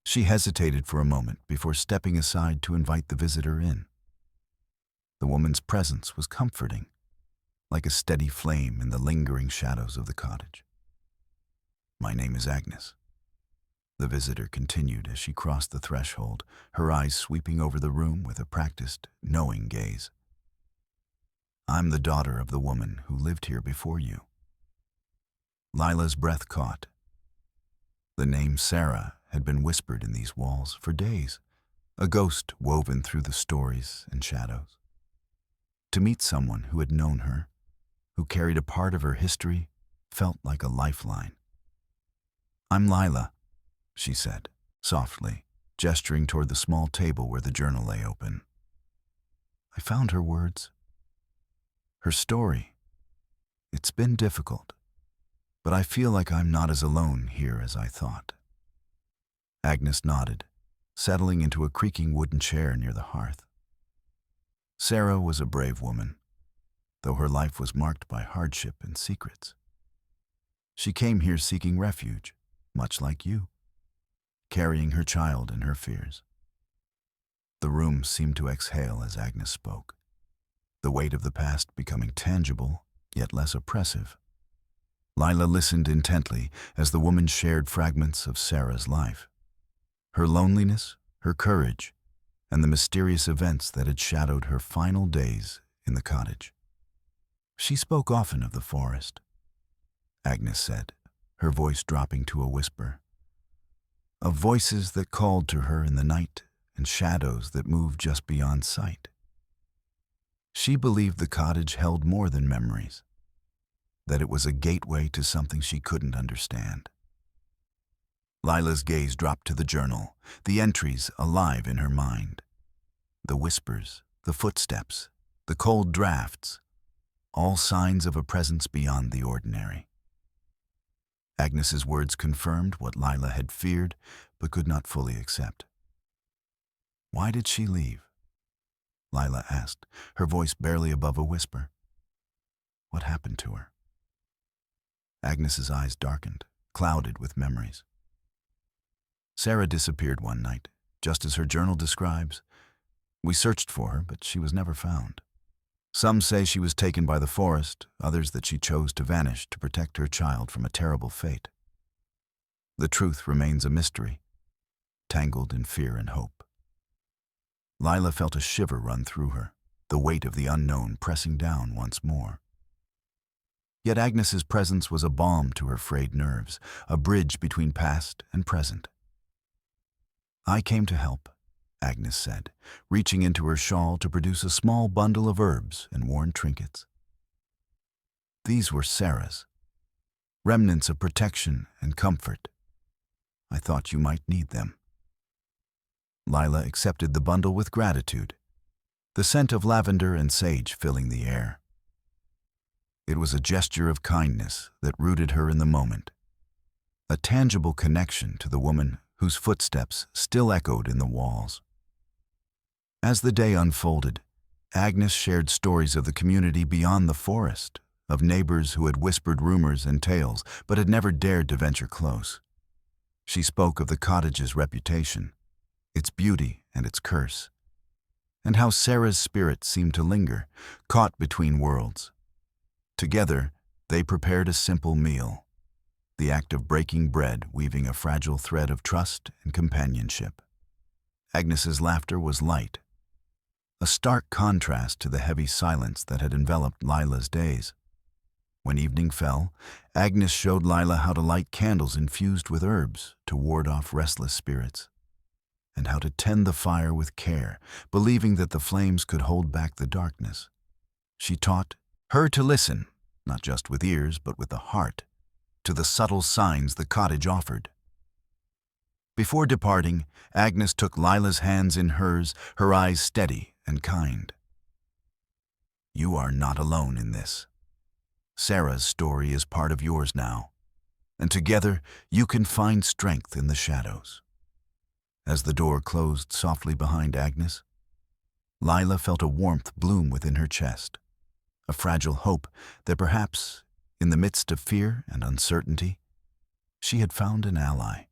She hesitated for a moment before stepping aside to invite the visitor in. The woman's presence was comforting, like a steady flame in the lingering shadows of the cottage. "My name is Agnes," the visitor continued as she crossed the threshold, her eyes sweeping over the room with a practiced, knowing gaze. "I'm the daughter of the woman who lived here before you." Lila's breath caught. The name Sarah had been whispered in these walls for days, a ghost woven through the stories and shadows. To meet someone who had known her, who carried a part of her history, felt like a lifeline. "I'm Lila," she said, softly, gesturing toward the small table where the journal lay open. I found her words. Her story. It's been difficult, but I feel like I'm not as alone here as I thought. Agnes nodded, settling into a creaking wooden chair near the hearth. Sarah was a brave woman, though her life was marked by hardship and secrets. She came here seeking refuge, much like you, carrying her child and her fears. The room seemed to exhale as Agnes spoke, the weight of the past becoming tangible, yet less oppressive. Lila listened intently as the woman shared fragments of Sarah's life. Her loneliness, her courage, and the mysterious events that had shadowed her final days in the cottage. She spoke often of the forest, Agnes said, her voice dropping to a whisper. Of voices that called to her in the night and shadows that moved just beyond sight. She believed the cottage held more than memories, that it was a gateway to something she couldn't understand. Lila's gaze dropped to the journal, the entries alive in her mind. The whispers, the footsteps, the cold drafts, all signs of a presence beyond the ordinary. Agnes's words confirmed what Lila had feared but could not fully accept. Why did she leave? Lila asked, her voice barely above a whisper. What happened to her? Agnes's eyes darkened, clouded with memories. Sarah disappeared one night, just as her journal describes. We searched for her, but she was never found. Some say she was taken by the forest, others that she chose to vanish to protect her child from a terrible fate. The truth remains a mystery, tangled in fear and hope. Lila felt a shiver run through her, the weight of the unknown pressing down once more. Yet Agnes's presence was a balm to her frayed nerves, a bridge between past and present. I came to help, Agnes said, reaching into her shawl to produce a small bundle of herbs and worn trinkets. These were Sarah's, remnants of protection and comfort. I thought you might need them. Lila accepted the bundle with gratitude, the scent of lavender and sage filling the air. It was a gesture of kindness that rooted her in the moment, a tangible connection to the woman whose footsteps still echoed in the walls. As the day unfolded, Agnes shared stories of the community beyond the forest, of neighbors who had whispered rumors and tales but had never dared to venture close. She spoke of the cottage's reputation, its beauty and its curse, and how Sarah's spirit seemed to linger, caught between worlds. Together, they prepared a simple meal, the act of breaking bread weaving a fragile thread of trust and companionship. Agnes's laughter was light, a stark contrast to the heavy silence that had enveloped Lila's days. When evening fell, Agnes showed Lila how to light candles infused with herbs to ward off restless spirits, and how to tend the fire with care, believing that the flames could hold back the darkness. She taught her to listen, not just with ears but with the heart, to the subtle signs the cottage offered. Before departing, Agnes took Lila's hands in hers, her eyes steady and kind. You are not alone in this. Sarah's story is part of yours now, and together you can find strength in the shadows. As the door closed softly behind Agnes, Lila felt a warmth bloom within her chest, a fragile hope that perhaps, in the midst of fear and uncertainty, she had found an ally,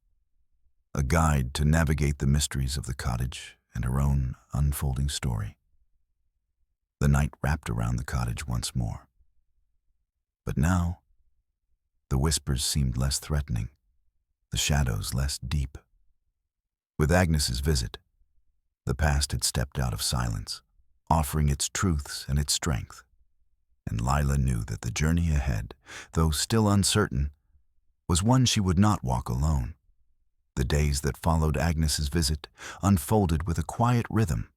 a guide to navigate the mysteries of the cottage and her own unfolding story. The night wrapped around the cottage once more. But now, the whispers seemed less threatening, the shadows less deep. With Agnes's visit, the past had stepped out of silence, offering its truths and its strength. And Lila knew that the journey ahead, though still uncertain, was one she would not walk alone. The days that followed Agnes's visit unfolded with a quiet rhythm,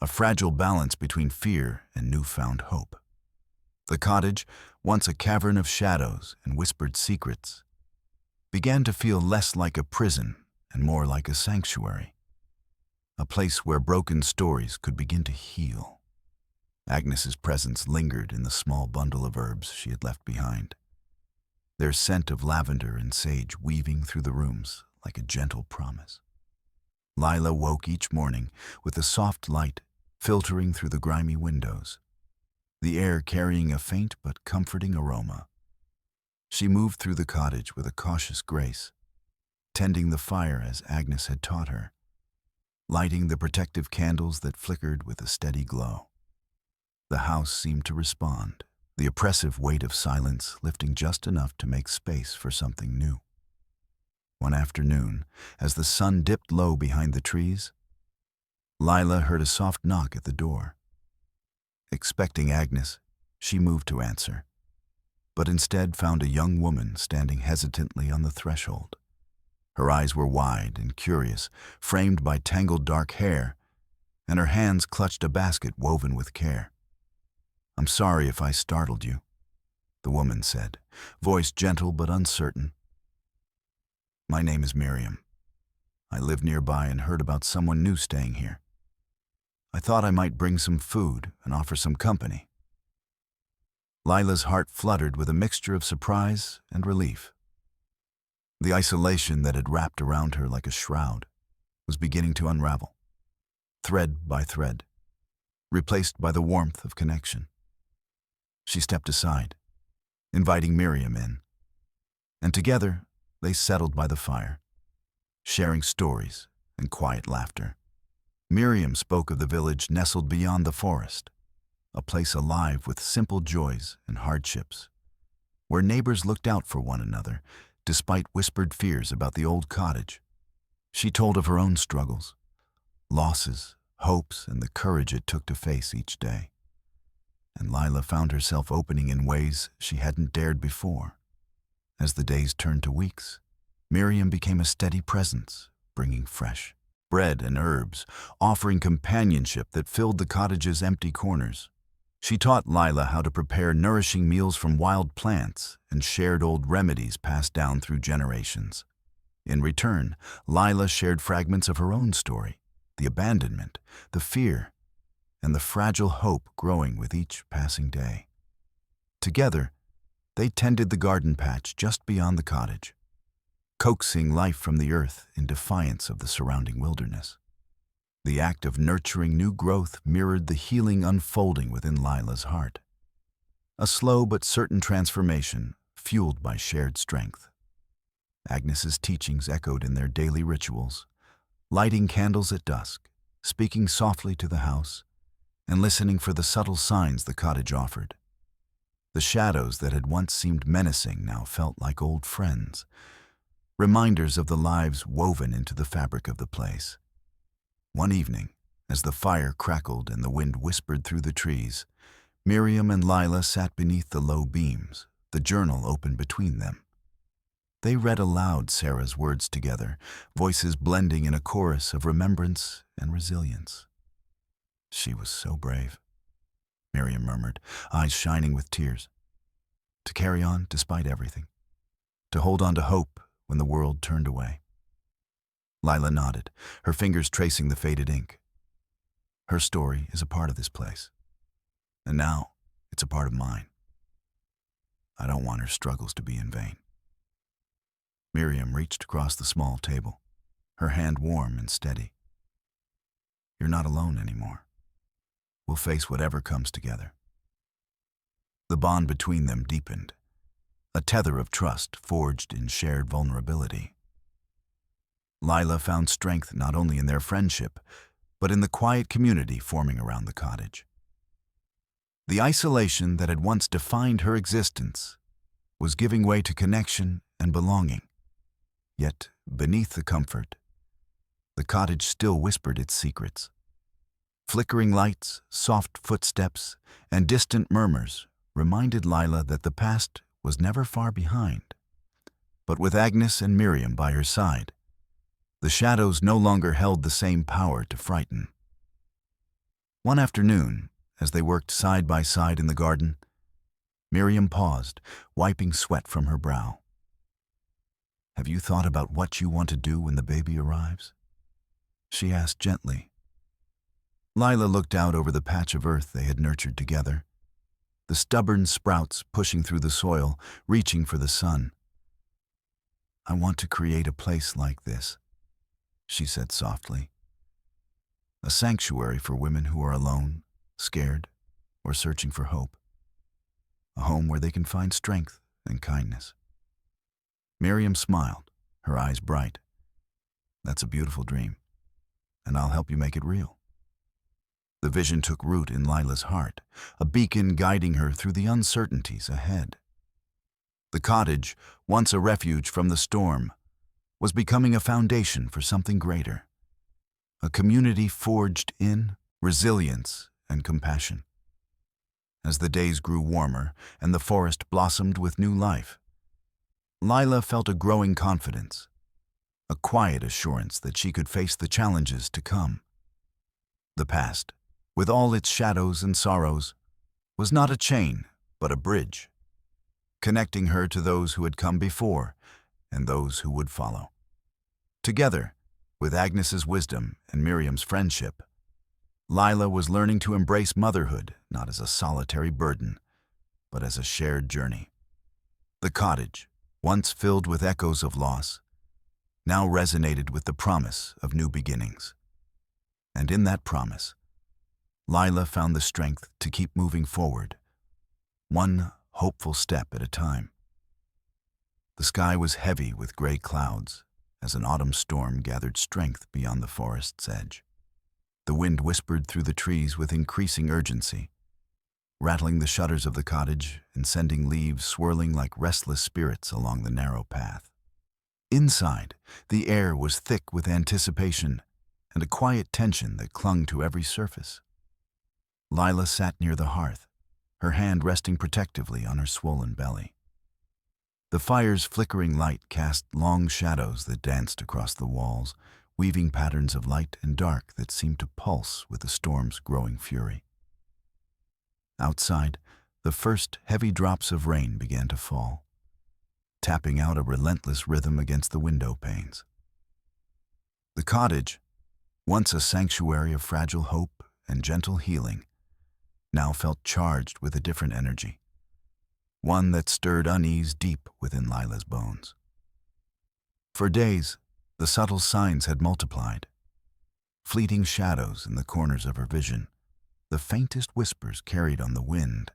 a fragile balance between fear and newfound hope. The cottage, once a cavern of shadows and whispered secrets, began to feel less like a prison and more like a sanctuary, a place where broken stories could begin to heal. Agnes's presence lingered in the small bundle of herbs she had left behind, their scent of lavender and sage weaving through the rooms like a gentle promise. Lila woke each morning with a soft light filtering through the grimy windows, the air carrying a faint but comforting aroma. She moved through the cottage with a cautious grace, tending the fire as Agnes had taught her, lighting the protective candles that flickered with a steady glow. The house seemed to respond, the oppressive weight of silence lifting just enough to make space for something new. One afternoon, as the sun dipped low behind the trees, Lila heard a soft knock at the door. Expecting Agnes, she moved to answer. but instead found a young woman standing hesitantly on the threshold. Her eyes were wide and curious, framed by tangled dark hair, and her hands clutched a basket woven with care. "I'm sorry if I startled you," the woman said, voice gentle but uncertain. "My name is Miriam. I live nearby and heard about someone new staying here. I thought I might bring some food and offer some company." Lila's heart fluttered with a mixture of surprise and relief. The isolation that had wrapped around her like a shroud was beginning to unravel, thread by thread, replaced by the warmth of connection. She stepped aside, inviting Miriam in, and together they settled by the fire, sharing stories and quiet laughter. Miriam spoke of the village nestled beyond the forest, a place alive with simple joys and hardships, where neighbors looked out for one another despite whispered fears about the old cottage. She told of her own struggles, losses, hopes, and the courage it took to face each day. And Lila found herself opening in ways she hadn't dared before. As the days turned to weeks, Miriam became a steady presence, bringing fresh bread and herbs, offering companionship that filled the cottage's empty corners. She taught Lila how to prepare nourishing meals from wild plants and shared old remedies passed down through generations. In return, Lila shared fragments of her own story, the abandonment, the fear, and the fragile hope growing with each passing day. Together, they tended the garden patch just beyond the cottage, coaxing life from the earth in defiance of the surrounding wilderness. The act of nurturing new growth mirrored the healing unfolding within Lila's heart. A slow but certain transformation, fueled by shared strength. Agnes's teachings echoed in their daily rituals, lighting candles at dusk, speaking softly to the house, and listening for the subtle signs the cottage offered. The shadows that had once seemed menacing now felt like old friends, reminders of the lives woven into the fabric of the place. One evening, as the fire crackled and the wind whispered through the trees, Miriam and Lila sat beneath the low beams, the journal open between them. They read aloud Sarah's words together, voices blending in a chorus of remembrance and resilience. "She was so brave," Miriam murmured, eyes shining with tears. "To carry on despite everything. To hold on to hope when the world turned away." Lila nodded, her fingers tracing the faded ink. "Her story is a part of this place. And now it's a part of mine. I don't want her struggles to be in vain." Miriam reached across the small table, her hand warm and steady. "You're not alone anymore. We'll face whatever comes together." The bond between them deepened, a tether of trust forged in shared vulnerability. Lila found strength not only in their friendship, but in the quiet community forming around the cottage. The isolation that had once defined her existence was giving way to connection and belonging. Yet, beneath the comfort, the cottage still whispered its secrets. Flickering lights, soft footsteps, and distant murmurs reminded Lila that the past was never far behind. But with Agnes and Miriam by her side, the shadows no longer held the same power to frighten. One afternoon, as they worked side by side in the garden, Miriam paused, wiping sweat from her brow. "Have you thought about what you want to do when the baby arrives?" she asked gently. Lila looked out over the patch of earth they had nurtured together, the stubborn sprouts pushing through the soil, reaching for the sun. "I want to create a place like this," she said softly. "A sanctuary for women who are alone, scared, or searching for hope. A home where they can find strength and kindness." Miriam smiled, her eyes bright. "That's a beautiful dream, and I'll help you make it real." The vision took root in Lila's heart, a beacon guiding her through the uncertainties ahead. The cottage, once a refuge from the storm, was becoming a foundation for something greater. A community forged in resilience and compassion. as the days grew warmer and the forest blossomed with new life. Lila felt a growing confidence, a quiet assurance that she could face the challenges to come. The past, with all its shadows and sorrows, was not a chain, but a bridge, connecting her to those who had come before and those who would follow. Together, with Agnes's wisdom and Miriam's friendship, Lila was learning to embrace motherhood not as a solitary burden, but as a shared journey. The cottage, once filled with echoes of loss, now resonated with the promise of new beginnings. And in that promise, Lila found the strength to keep moving forward, one hopeful step at a time. The sky was heavy with gray clouds as an autumn storm gathered strength beyond the forest's edge. The wind whispered through the trees with increasing urgency, rattling the shutters of the cottage and sending leaves swirling like restless spirits along the narrow path. Inside, the air was thick with anticipation and a quiet tension that clung to every surface. Lila sat near the hearth, her hand resting protectively on her swollen belly. The fire's flickering light cast long shadows that danced across the walls, weaving patterns of light and dark that seemed to pulse with the storm's growing fury. Outside, the first heavy drops of rain began to fall, tapping out a relentless rhythm against the window panes. The cottage, once a sanctuary of fragile hope and gentle healing, now felt charged with a different energy, one that stirred unease deep within Lila's bones. For days, the subtle signs had multiplied. Fleeting shadows in the corners of her vision, the faintest whispers carried on the wind,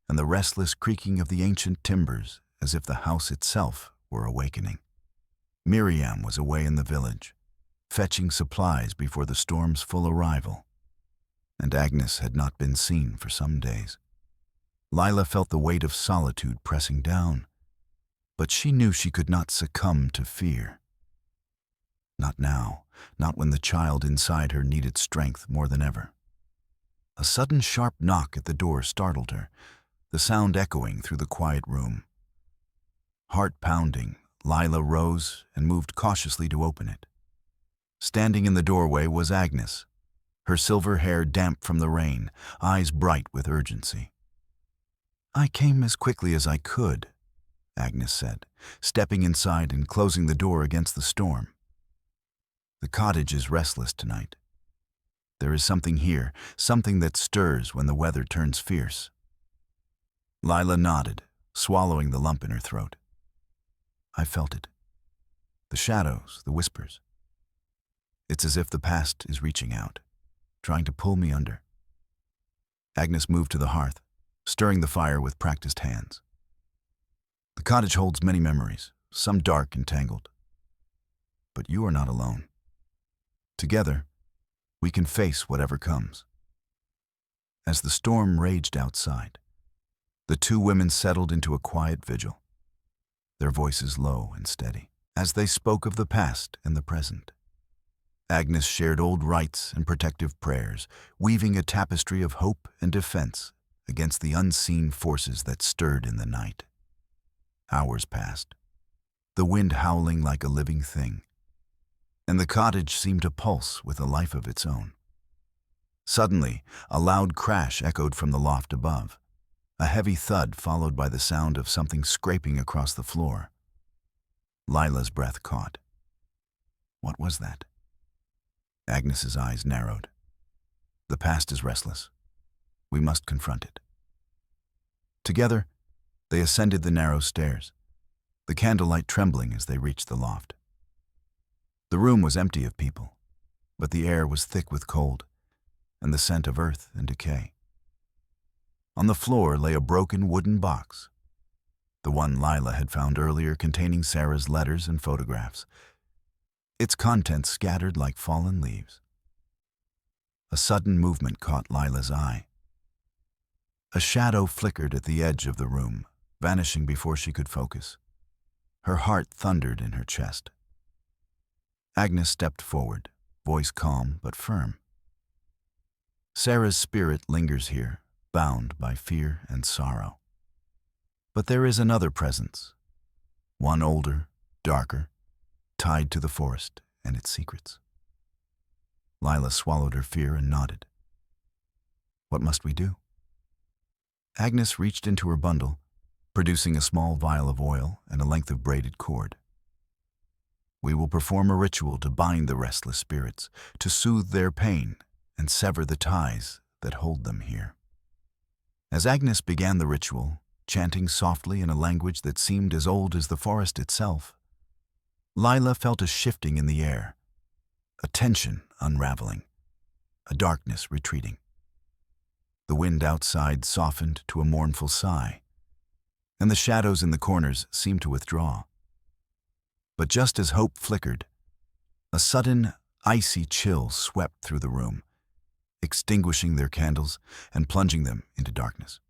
and the restless creaking of the ancient timbers as if the house itself were awakening. Miriam was away in the village, fetching supplies before the storm's full arrival, and Agnes had not been seen for some days. Lila felt the weight of solitude pressing down, but she knew she could not succumb to fear. Not now, not when the child inside her needed strength more than ever. A sudden sharp knock at the door startled her, the sound echoing through the quiet room. Heart pounding, Lila rose and moved cautiously to open it. Standing in the doorway was Agnes, her silver hair damp from the rain, eyes bright with urgency. "I came as quickly as I could," Agnes said, stepping inside and closing the door against the storm. "The cottage is restless tonight. There is something here, something that stirs when the weather turns fierce." Lila nodded, swallowing the lump in her throat. "I felt it. The shadows, the whispers. It's as if the past is reaching out, trying to pull me under." Agnes moved to the hearth, stirring the fire with practiced hands. "The cottage holds many memories, some dark and tangled. But you are not alone. Together, we can face whatever comes." As the storm raged outside, the two women settled into a quiet vigil, their voices low and steady, as they spoke of the past and the present. Agnes shared old rites and protective prayers, weaving a tapestry of hope and defense against the unseen forces that stirred in the night. Hours passed, the wind howling like a living thing, and the cottage seemed to pulse with a life of its own. Suddenly, a loud crash echoed from the loft above, a heavy thud followed by the sound of something scraping across the floor. Lila's breath caught. What was that? Agnes's eyes narrowed. "The past is restless. We must confront it." Together, they ascended the narrow stairs, the candlelight trembling as they reached the loft. The room was empty of people, but the air was thick with cold and the scent of earth and decay. On the floor lay a broken wooden box, the one Lila had found earlier containing Sarah's letters and photographs, its contents scattered like fallen leaves. A sudden movement caught Lila's eye. A shadow flickered at the edge of the room, vanishing before she could focus. Her heart thundered in her chest. Agnes stepped forward, voice calm but firm. "Sarah's spirit lingers here, bound by fear and sorrow. But there is another presence, one older, darker, tied to the forest and its secrets. Lila swallowed her fear and nodded. What must we do? Agnes reached into her bundle, producing a small vial of oil and a length of braided cord. We will perform a ritual to bind the restless spirits, to soothe their pain and sever the ties that hold them here. As Agnes began the ritual, chanting softly in a language that seemed as old as the forest itself, Lila felt a shifting in the air, a tension unraveling, a darkness retreating. The wind outside softened to a mournful sigh, and the shadows in the corners seemed to withdraw. But just as hope flickered, a sudden, icy chill swept through the room, extinguishing their candles and plunging them into darkness.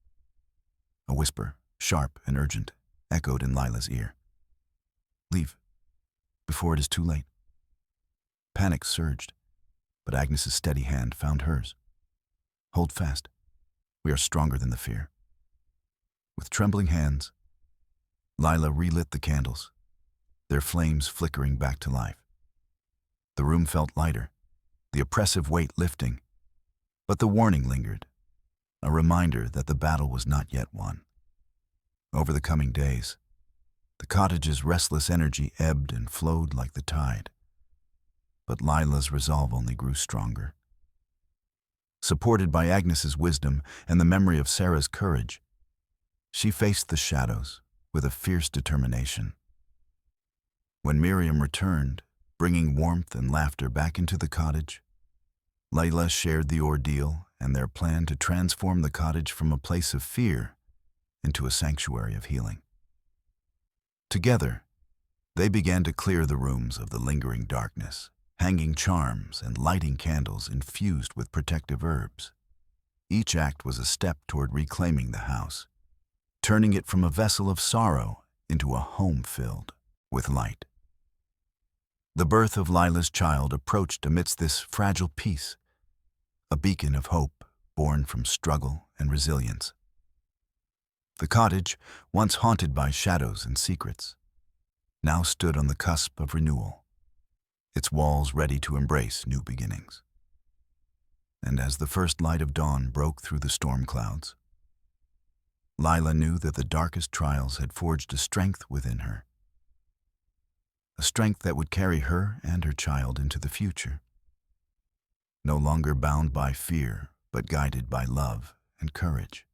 A whisper, sharp and urgent, echoed in Lila's ear. Leave, before it is too late. Panic surged, but Agnes's steady hand found hers. Hold fast. We are stronger than the fear. With trembling hands, Lila relit the candles, their flames flickering back to life. The room felt lighter, the oppressive weight lifting, but the warning lingered, a reminder that the battle was not yet won. Over the coming days, the cottage's restless energy ebbed and flowed like the tide, but Lila's resolve only grew stronger. Supported by Agnes's wisdom and the memory of Sarah's courage, she faced the shadows with a fierce determination. When Miriam returned, bringing warmth and laughter back into the cottage, Lila shared the ordeal and their plan to transform the cottage from a place of fear into a sanctuary of healing. Together, they began to clear the rooms of the lingering darkness, hanging charms and lighting candles infused with protective herbs. Each act was a step toward reclaiming the house, turning it from a vessel of sorrow into a home filled with light. The birth of Lila's child approached amidst this fragile peace, a beacon of hope born from struggle and resilience. The cottage, once haunted by shadows and secrets, now stood on the cusp of renewal, its walls ready to embrace new beginnings. And as the first light of dawn broke through the storm clouds, Lila knew that the darkest trials had forged a strength within her, a strength that would carry her and her child into the future, no longer bound by fear, but guided by love and courage.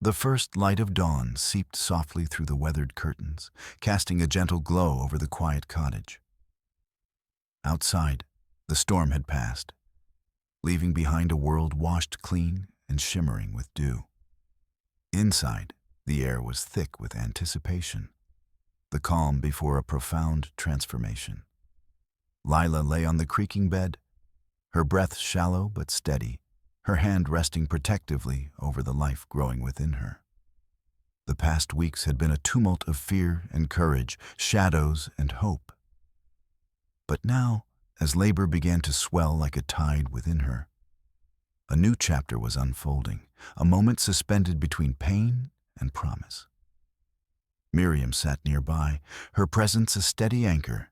The first light of dawn seeped softly through the weathered curtains, casting a gentle glow over the quiet cottage. Outside, the storm had passed, leaving behind a world washed clean and shimmering with dew. Inside, the air was thick with anticipation, the calm before a profound transformation. Lila lay on the creaking bed, her breath shallow but steady, her hand resting protectively over the life growing within her. The past weeks had been a tumult of fear and courage, shadows and hope. But now, as labor began to swell like a tide within her, a new chapter was unfolding, a moment suspended between pain and promise. Miriam sat nearby, her presence a steady anchor,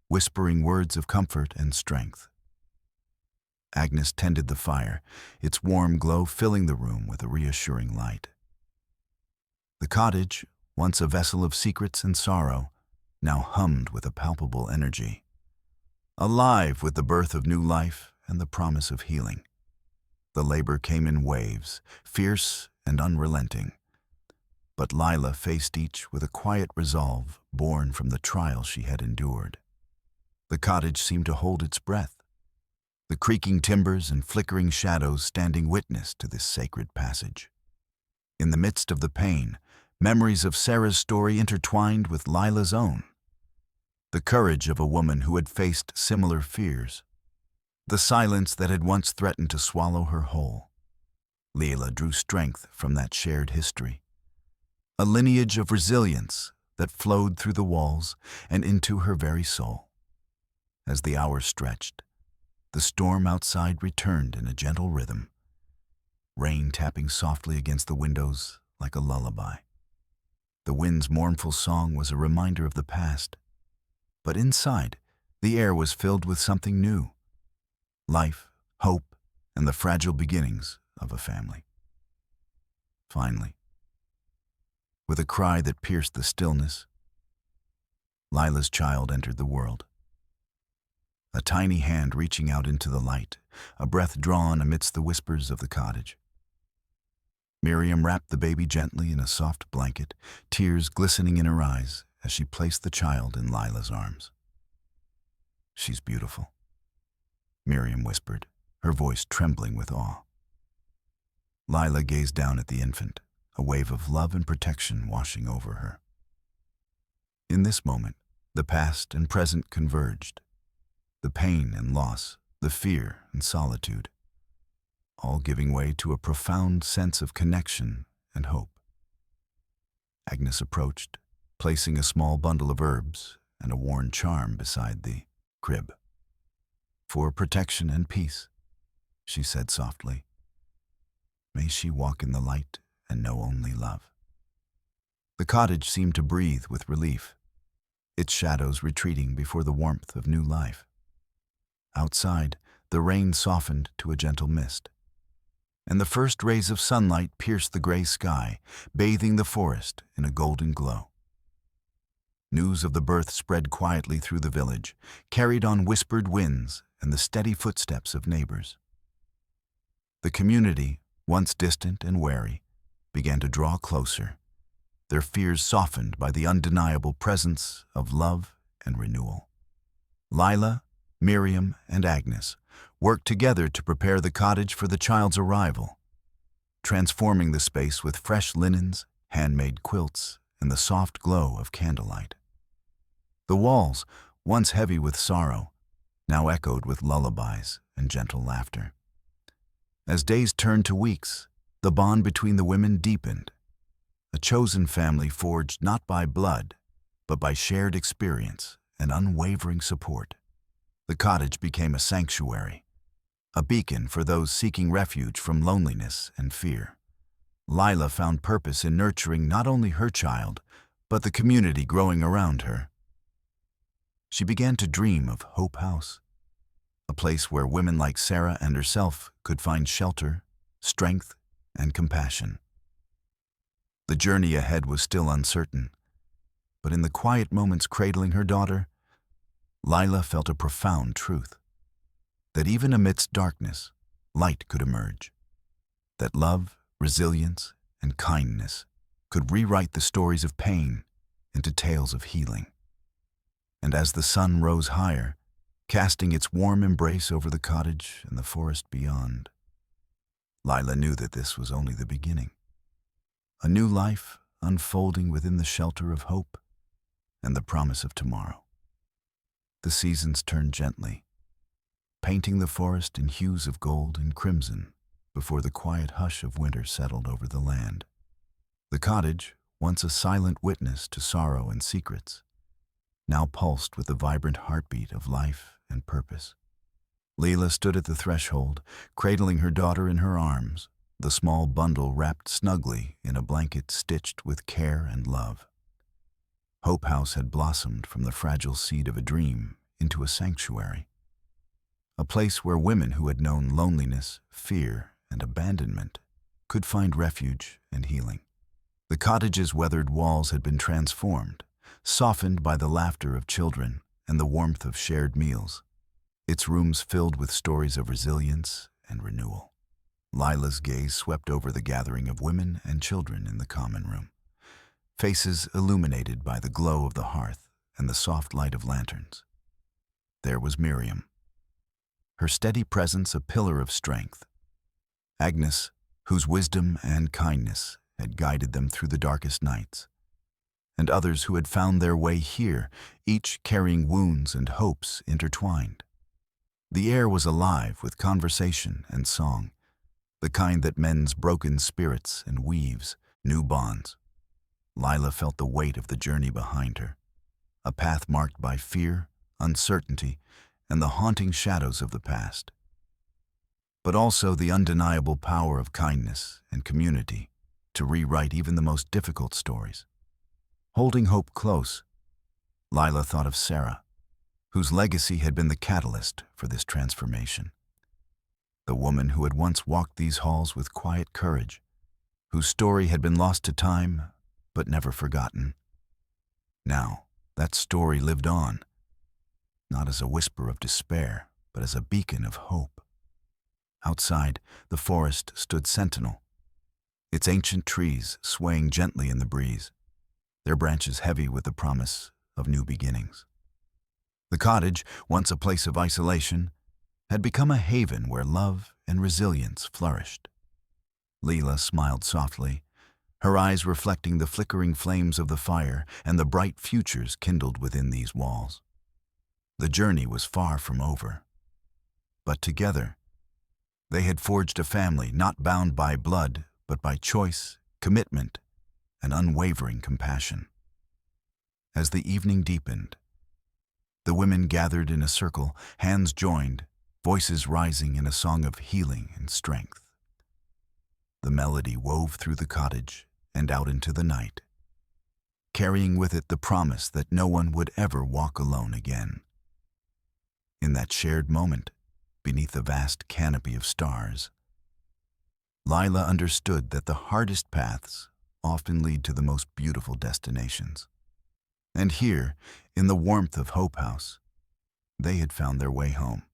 whispering words of comfort and strength. Agnes tended the fire, its warm glow filling the room with a reassuring light. The cottage, once a vessel of secrets and sorrow, now hummed with a palpable energy, alive with the birth of new life and the promise of healing. The labor came in waves, fierce and unrelenting, but Lila faced each with a quiet resolve born from the trial she had endured. The cottage seemed to hold its breath, the creaking timbers and flickering shadows standing witness to this sacred passage. In the midst of the pain, memories of Sarah's story intertwined with Lila's own. The courage of a woman who had faced similar fears. The silence that had once threatened to swallow her whole. Lila drew strength from that shared history. A lineage of resilience that flowed through the walls and into her very soul. As the hours stretched, the storm outside returned in a gentle rhythm. rain tapping softly against the windows like a lullaby. The wind's mournful song was a reminder of the past, but inside, the air was filled with something new: life, hope, and the fragile beginnings of a family. Finally, with a cry that pierced the stillness, Lila's child entered the world. A tiny hand reaching out into the light, a breath drawn amidst the whispers of the cottage. Miriam wrapped the baby gently in a soft blanket, tears glistening in her eyes as she placed the child in Lila's arms. "She's beautiful," Miriam whispered, her voice trembling with awe. Lila gazed down at the infant, a wave of love and protection washing over her. In this moment, the past and present converged. The pain and loss, the fear and solitude, all giving way to a profound sense of connection and hope. Agnes approached, placing a small bundle of herbs and a worn charm beside the crib. "For protection and peace," she said softly. "May she walk in the light and know only love." The cottage seemed to breathe with relief, its shadows retreating before the warmth of new life. Outside, the rain softened to a gentle mist, and the first rays of sunlight pierced the gray sky, bathing the forest in a golden glow. News of the birth spread quietly through the village, carried on whispered winds and the steady footsteps of neighbors. The community, once distant and wary, began to draw closer, their fears softened by the undeniable presence of love and renewal. Lila, Miriam, and Agnes worked together to prepare the cottage for the child's arrival, transforming the space with fresh linens, handmade quilts, and the soft glow of candlelight. The walls, once heavy with sorrow, now echoed with lullabies and gentle laughter. As days turned to weeks, the bond between the women deepened, a chosen family forged not by blood, but by shared experience and unwavering support. The cottage became a sanctuary, a beacon for those seeking refuge from loneliness and fear. Lila found purpose in nurturing not only her child, but the community growing around her. She began to dream of Hope House, a place where women like Sarah and herself could find shelter, strength, and compassion. The journey ahead was still uncertain, but in the quiet moments cradling her daughter, Lila felt a profound truth: that even amidst darkness, light could emerge, that love, resilience, and kindness could rewrite the stories of pain into tales of healing. And as the sun rose higher, casting its warm embrace over the cottage and the forest beyond, Lila knew that this was only the beginning. A new life unfolding within the shelter of hope and the promise of tomorrow. The seasons turned gently, painting the forest in hues of gold and crimson before the quiet hush of winter settled over the land. The cottage, once a silent witness to sorrow and secrets, now pulsed with the vibrant heartbeat of life and purpose. Lila stood at the threshold, cradling her daughter in her arms, the small bundle wrapped snugly in a blanket stitched with care and love. Hope House had blossomed from the fragile seed of a dream into a sanctuary, a place where women who had known loneliness, fear, and abandonment could find refuge and healing. The cottage's weathered walls had been transformed, softened by the laughter of children and the warmth of shared meals, its rooms filled with stories of resilience and renewal. Lila's gaze swept over the gathering of women and children in the common room, faces illuminated by the glow of the hearth and the soft light of lanterns. There was Miriam, her steady presence a pillar of strength. Agnes, whose wisdom and kindness had guided them through the darkest nights, and others who had found their way here, each carrying wounds and hopes intertwined. The air was alive with conversation and song, the kind that mends broken spirits and weaves new bonds. Lila felt the weight of the journey behind her, a path marked by fear, uncertainty, and the haunting shadows of the past. but also the undeniable power of kindness and community to rewrite even the most difficult stories. Holding hope close, Lila thought of Sarah, whose legacy had been the catalyst for this transformation. The woman who had once walked these halls with quiet courage, whose story had been lost to time but never forgotten. Now, that story lived on, not as a whisper of despair, but as a beacon of hope. Outside, the forest stood sentinel, its ancient trees swaying gently in the breeze, their branches heavy with the promise of new beginnings. The cottage, once a place of isolation, had become a haven where love and resilience flourished. Leela smiled softly, her eyes reflecting the flickering flames of the fire and the bright futures kindled within these walls. The journey was far from over, but together, they had forged a family not bound by blood, but by choice, commitment, and unwavering compassion. As the evening deepened, the women gathered in a circle, hands joined, voices rising in a song of healing and strength. The melody wove through the cottage and out into the night, carrying with it the promise that no one would ever walk alone again. In that shared moment, beneath the vast canopy of stars, Lila understood that the hardest paths often lead to the most beautiful destinations. And here, in the warmth of Hope House, they had found their way home.